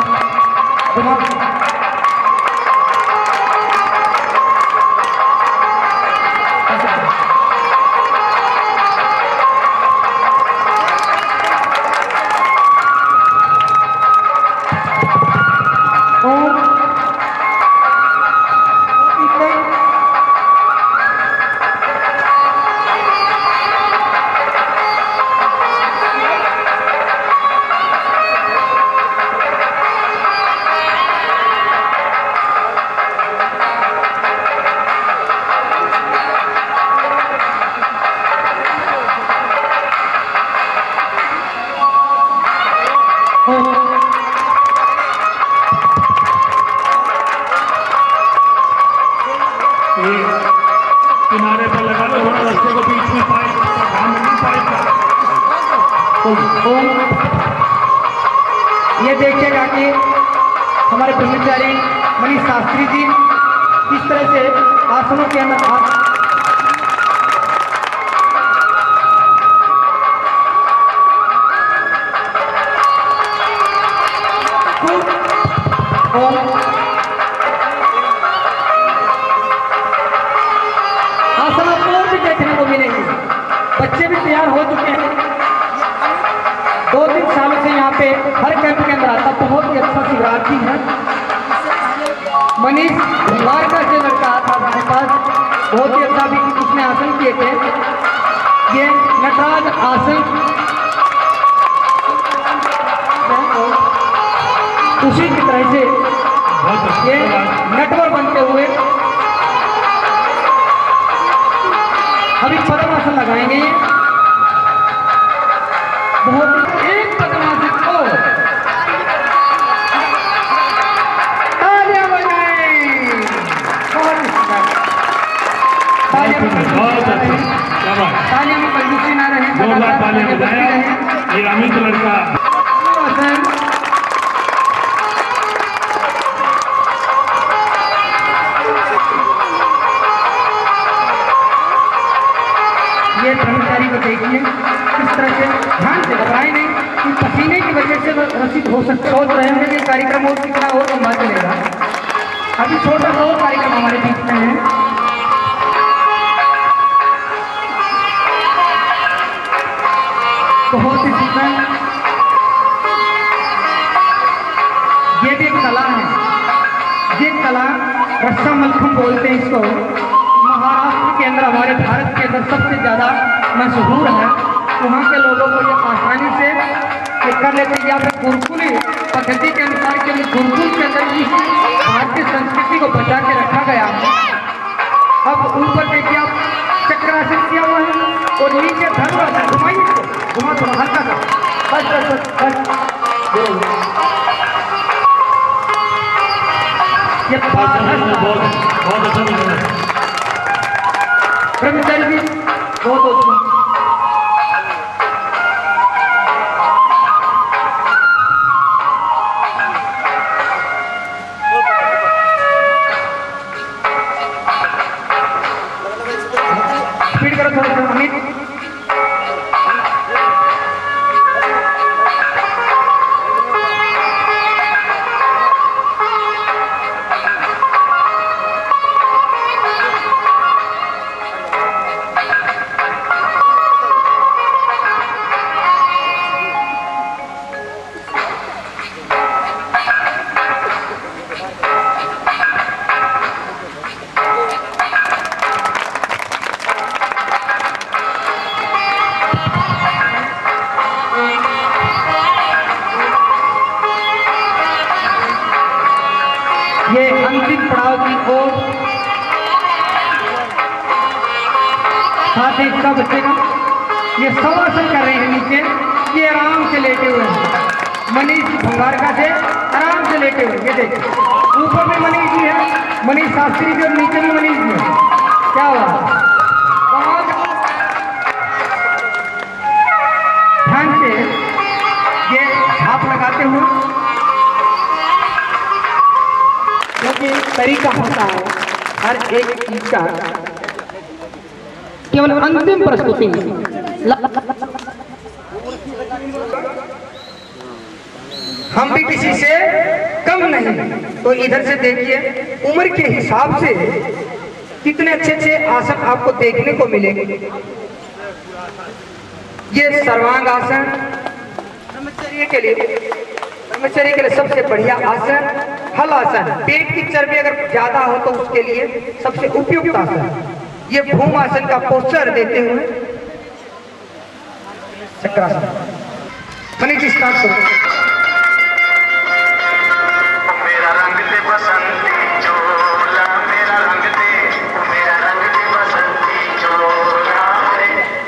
किनारे पर लगा लो, थोड़ा रास्ते को बीच में पाइप, ये देखिएगा कि हमारे ब्रह्मचारी मनीष शास्त्री जी किस तरह से आसनों के अंदर आसन आपको और भी देखने को मिलेंगे। बच्चे भी तैयार हो चुके हैं। हर कैंप के अंदर आता, बहुत ही अच्छा शिवरात्रि है। मनीष भंगार का जो लड़का था हमारे पास, बहुत ही अच्छा भी उसने आसन किए थे। ये नटराज आसन उसी की तरह से ये नटवर बनते हुए अभी पद्मासन लगाएंगे। बहुत ही एक पद्मासन को तालियां बजाएं, बहुत तालियां में कंजूसी ना रहे, जोरदार तालियां बजाएं। ये अमित लड़का ये ब्रह्मचारी को देखिए किस तरह से ध्यान से घबराए नहीं कि पसीने की वजह से रसिक हो सकते। सोच रहे हैं कि कार्यक्रम और कितना और लंबा चलेगा। अभी छोटा सा और कार्यक्रम हमारे बीच में है। बहुत ही सुंदर, ये भी एक कला है। ये कला रस्सा मलखम बोलते हैं इसको। महाराष्ट्र के अंदर, हमारे भारत के अंदर सबसे ज़्यादा मशहूर है। वहाँ के लोगों को ये आसानी से ये कर लेते हैं। या फिर गुरुकुली पद्धति के अनुसार के गुरुकुल के अंदर इस भारतीय संस्कृति को बचा के रखा गया है। अब ऊपर देखिए आप चक्रासन किया हुआ है और नीचे धनुरासन। घुमाइए इसको, घुमा थोड़ा हल्का सा, बस बस बस बस। ये बहुत अच्छा ब्रह्मचारी भी बहुत अच्छा। स्पीड करो थोड़ा सा अमित। ये अंतिम पड़ाव की ओर साथ ही इसका बच्चे का ये सवासन कर रहे हैं नीचे। ये आराम से लेटे हुए हैं। मनीष भंगारका से आराम से लेटे हुए। ये देखिए ऊपर में मनीष जी है, मनीष शास्त्री जी, और नीचे में मनीष जी है। क्या हुआ? ध्यान से ये छाप लगाते हुए, क्योंकि तरीका होता है हर एक चीज का, केवल अंतिम प्रस्तुति हम भी किसी से कम नहीं। तो इधर से देखिए उम्र के हिसाब से कितने अच्छे अच्छे आसन आपको देखने को मिलेंगे। ये सर्वांग आसन ब्रह्मचर्य के लिए सबसे बढ़िया आसन हल आसन। पेट की चर्बी अगर ज्यादा हो तो उसके लिए सबसे उपयुक्त आसन। ये भूम आसन का पोस्टर देते हुए चक्रासन। मनीष स्टार्ट करो। मेरा रंग दे बसंती चोला, मेरा रंग दे, मेरा रंग दे बसंती चोला,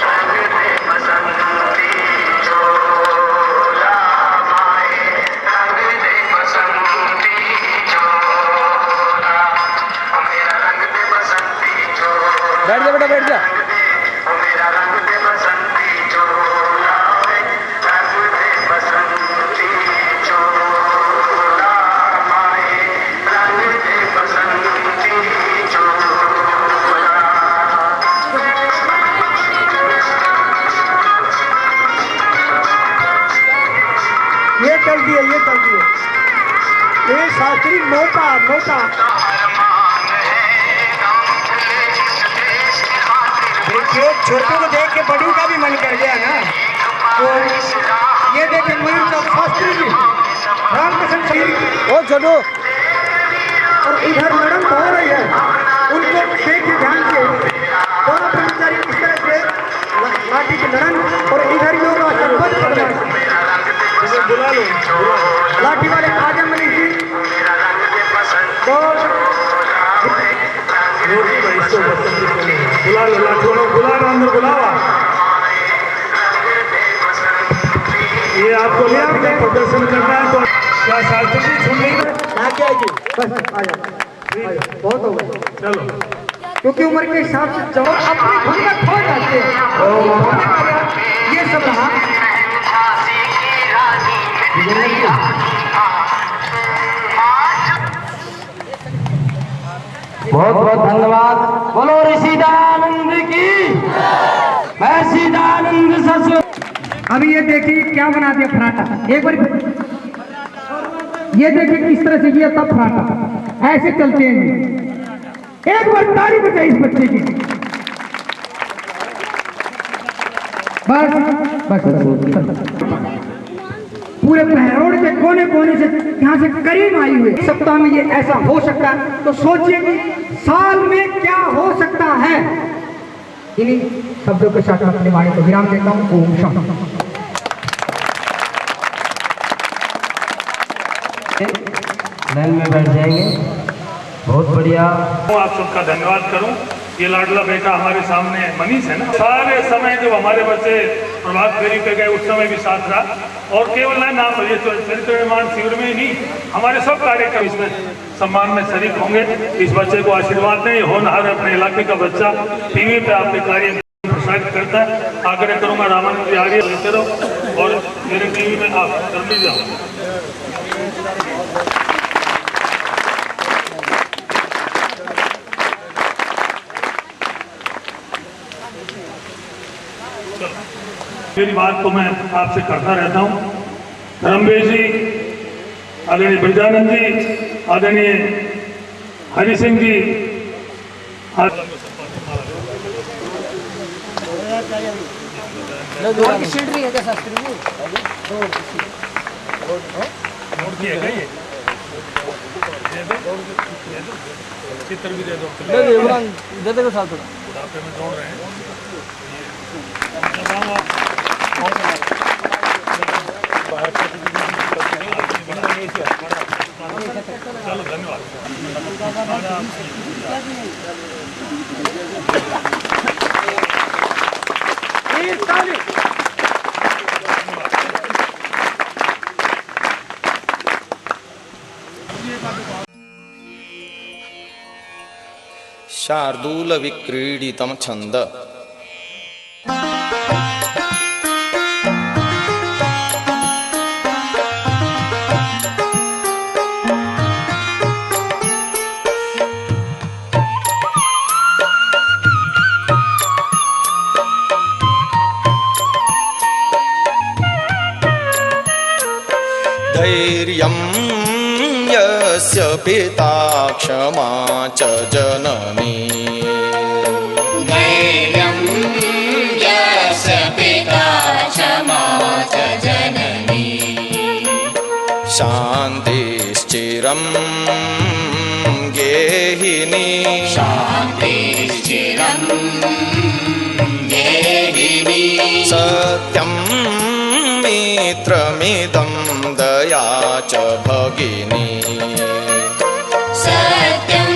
रंग दे बसंती चोला माए, रंग दे बसंती चोला, मेरा रंग दे बसंती चोला। बैठ जा बेटा, बैठ जा। मेरा रंग दे बसंती चोला, रंग दे बसंती चोला माए, रंग दे बसंती चोला। ये कर दिए, ये कर दिए। ये शास्त्री मोटा मोटा देखिए, छोटों को देख के बड़ों का भी मन कर गया ना। तो ये देखिए मयूर शास्त्री जी छोटू। और इधर लड़न हो रही है, उनको देखिए ध्यान से, दोनों ब्रह्मचारी इस तरह से लाठी की लड़न और इधर योगासन बुला लो। लाठी वाले आजम अली जी तो बुला लो, लाठी वालों बुला लो, अंदर बुलावा। ये आपको प्रदर्शन करना है तो क्या शास्त्री जी सुन नहीं आगे आइए, बस आ जाओ, बहुत हो गए, चलो। क्योंकि उम्र के हिसाब से जो अपनी धुन में खो जाते हैं। ये सब रहा बहुत बहुत धन्यवाद। बोलो ऋषि दयानंद की, मैं सीतानंद ससुर। अभी ये देखिए क्या बना दिया फराटा, एक बार ये देखिए किस तरह से ये तब फराटा, ऐसे चलते हैं। एक बार ताली बजाई इस बच्चे की। बस पूरे बहरोड के कोने कोने से यहाँ से करीब आई हुई सप्ताह में ये ऐसा हो सकता है, तो सोचिए कि साल में क्या हो सकता है। इन्हीं शब्दों के साथ अपनी वाणी को विराम देता हूँ। ओम शांति। लाइन में बैठ जाएंगे। बहुत बढ़िया। आप सबका धन्यवाद करूं। ये लाडला बेटा हमारे सामने मनीष है ना, सारे समय जब हमारे बच्चे प्रभात फेरी पे गए उस समय भी साथ रहा, और केवल ना नाम ये चरित्र निर्माण शिविर में ही नहीं, हमारे सब कार्यक्रम इसमें सम्मान में शरीक होंगे। इस बच्चे को आशीर्वाद दें, होनहार अपने इलाके का बच्चा टीवी पे आपके कार्य प्रसारित करता है। आग्रह करूंगा रामानंद जी आगे लेते रहो और मेरे टीवी में आप कर लीजिए। मेरी बात तो मैं आपसे करता रहता हूँ। रमेश जी, आदरणीय ब्रजानंद जी, आदरणीय हरि सिंह जी, चित्र भी दे दो साथ बुढ़ापे में दौड़ रहे हैं। चलो धन्यवाद। शार्दूल विक्रीडितं छंद। धैर्यं यस्य पिता क्षमा च जननी। धैर्यं यस्य पिता क्षमा च जननी। शान्तिश्चिरं गेहिनी। शान्तिश्चिरं गेहिनी। सत्यं मित्रमिदं दया च भगिनी। सत्यं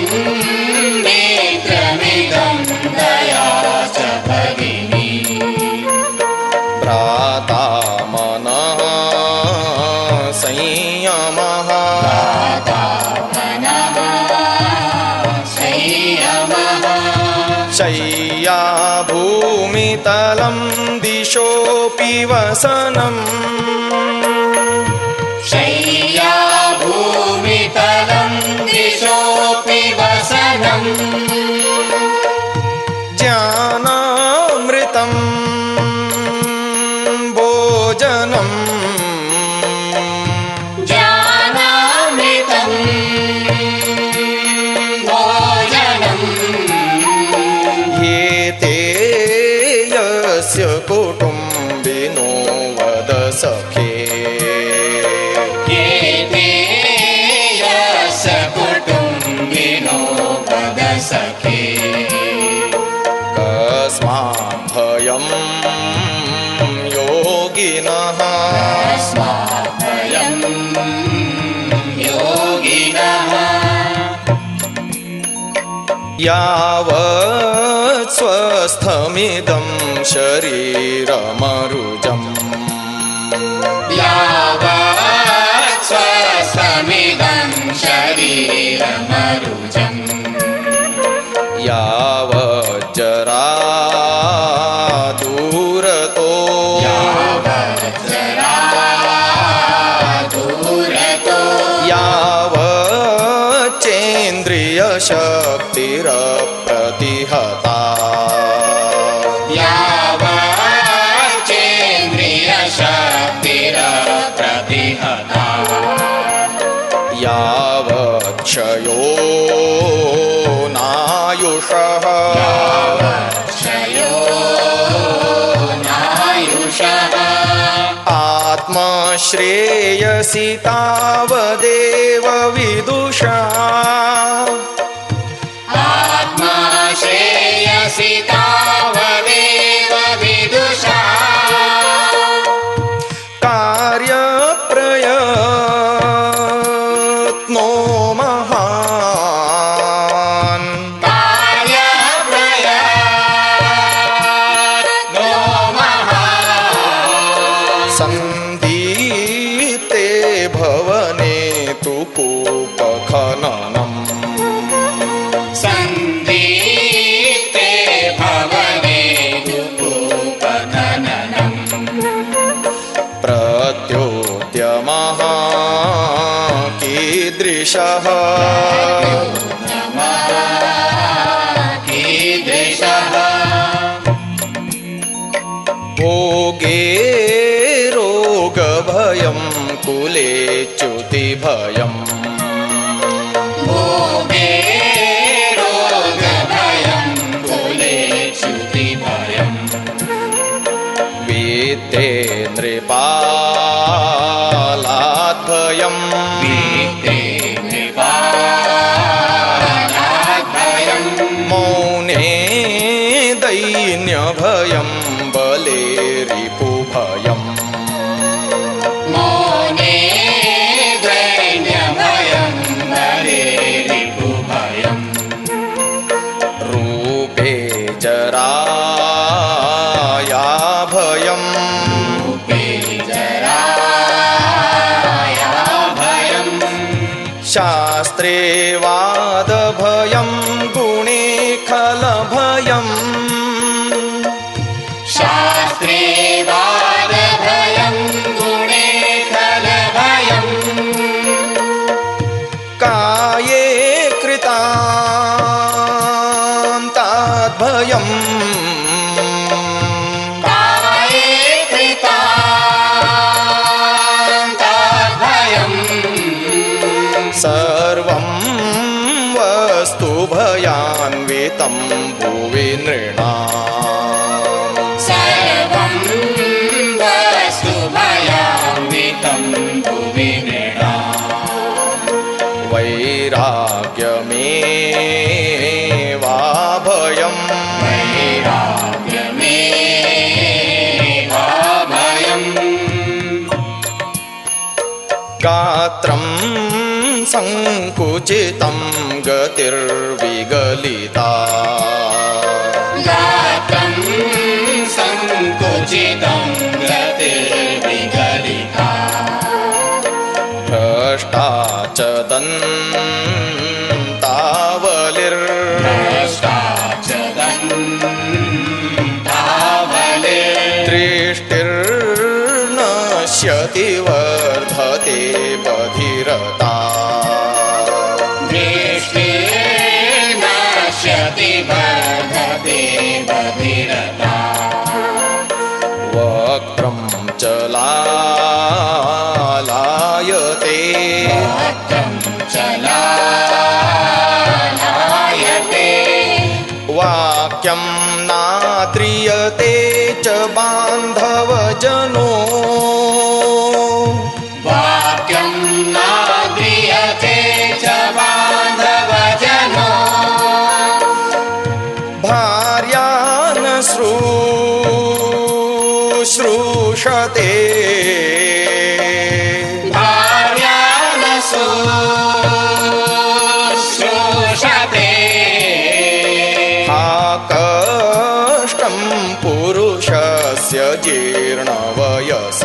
मित्रमिदं दया च भगिनी। भ्राता मनः संयमः। भ्राता मनः संयमः। शय्या भूमितलं दिशोऽपि वसनम्। शय्या भूमितलं दिशोऽपि वसनम्। ज्ञानामृतं भोजनं। ज्ञानामृतं भोजनम्। ये ते यस्य कुटुम्बिनो वद सखे। ये ते योगिनः अस्माभयं योगिनः यावत् स्वस्थमिदं शरीरमरुजम् यावत् स्वस्थमिदं शरीरमरुजम् यावत् जरा दूरतो यावत् चेन्द्रियशक्तिरप्रतिहता यावत् चेन्द्रियशक्तिरप्रतिहता यावत् क्षयो नायुषः आत्मश्रेयसि तावदेव विदुषा आत्मश्रेयसि तावदेव विदुषा कार्यप्रयत्नो महान् कार्यप्रयत्नो महान् सन्दीप्ते भवने तु कूपखननम् सन्दीप्ते भवने तु कूपखननम् प्रत्योद्यमः कीदृशः कीदृशः भोगे रोगभयं कुले च्युतिभयम् भोगे रोगभयं कुले च्युतिभयम् वीते नृपालाद्भयम् वीते नृपालाद्भयम् मौने दैन्यभयं बले रिपुभयम् मौने दैन्यभयं बले रिपुभयम् रूपे जराया भयम् रूपे जराया भयम् शास्त्रे वादभयं गुणे खलभयम् शास्त्रे वादभयं गुणे खलभयम् काये कृतान्ताद्भयम् काये कृतान्ताद्भयम् सर्वं वस्तुभयान्वितं भुवि नृणाम् सर्वं वस्तुभयान्वितं भुवि नृणाम् वैराग्यमेवाभयम् वैराग्यमेवाभयम् गात्रं संकुचितं गतिर्विगलिता गात्रं संकुचितं गतिर्विगलिता भ्रष्टा च दन्तावलिर्भ्रष्टा च दन्तावलिर् दृष्टिर्नश्यति वर्धते बधिरता दृष्टिर्नश्यति वर्धते बधिरता वक्त्रं च लालायते वक्त्रं च लालायते वाक्यं नाद्रियते च बान्धवजनो वाक्यं नाद्रियते च बान्धवजनो शुश्रूषते शुश्रूषते हा कष्टं पुरुषस्य जीर्णवयस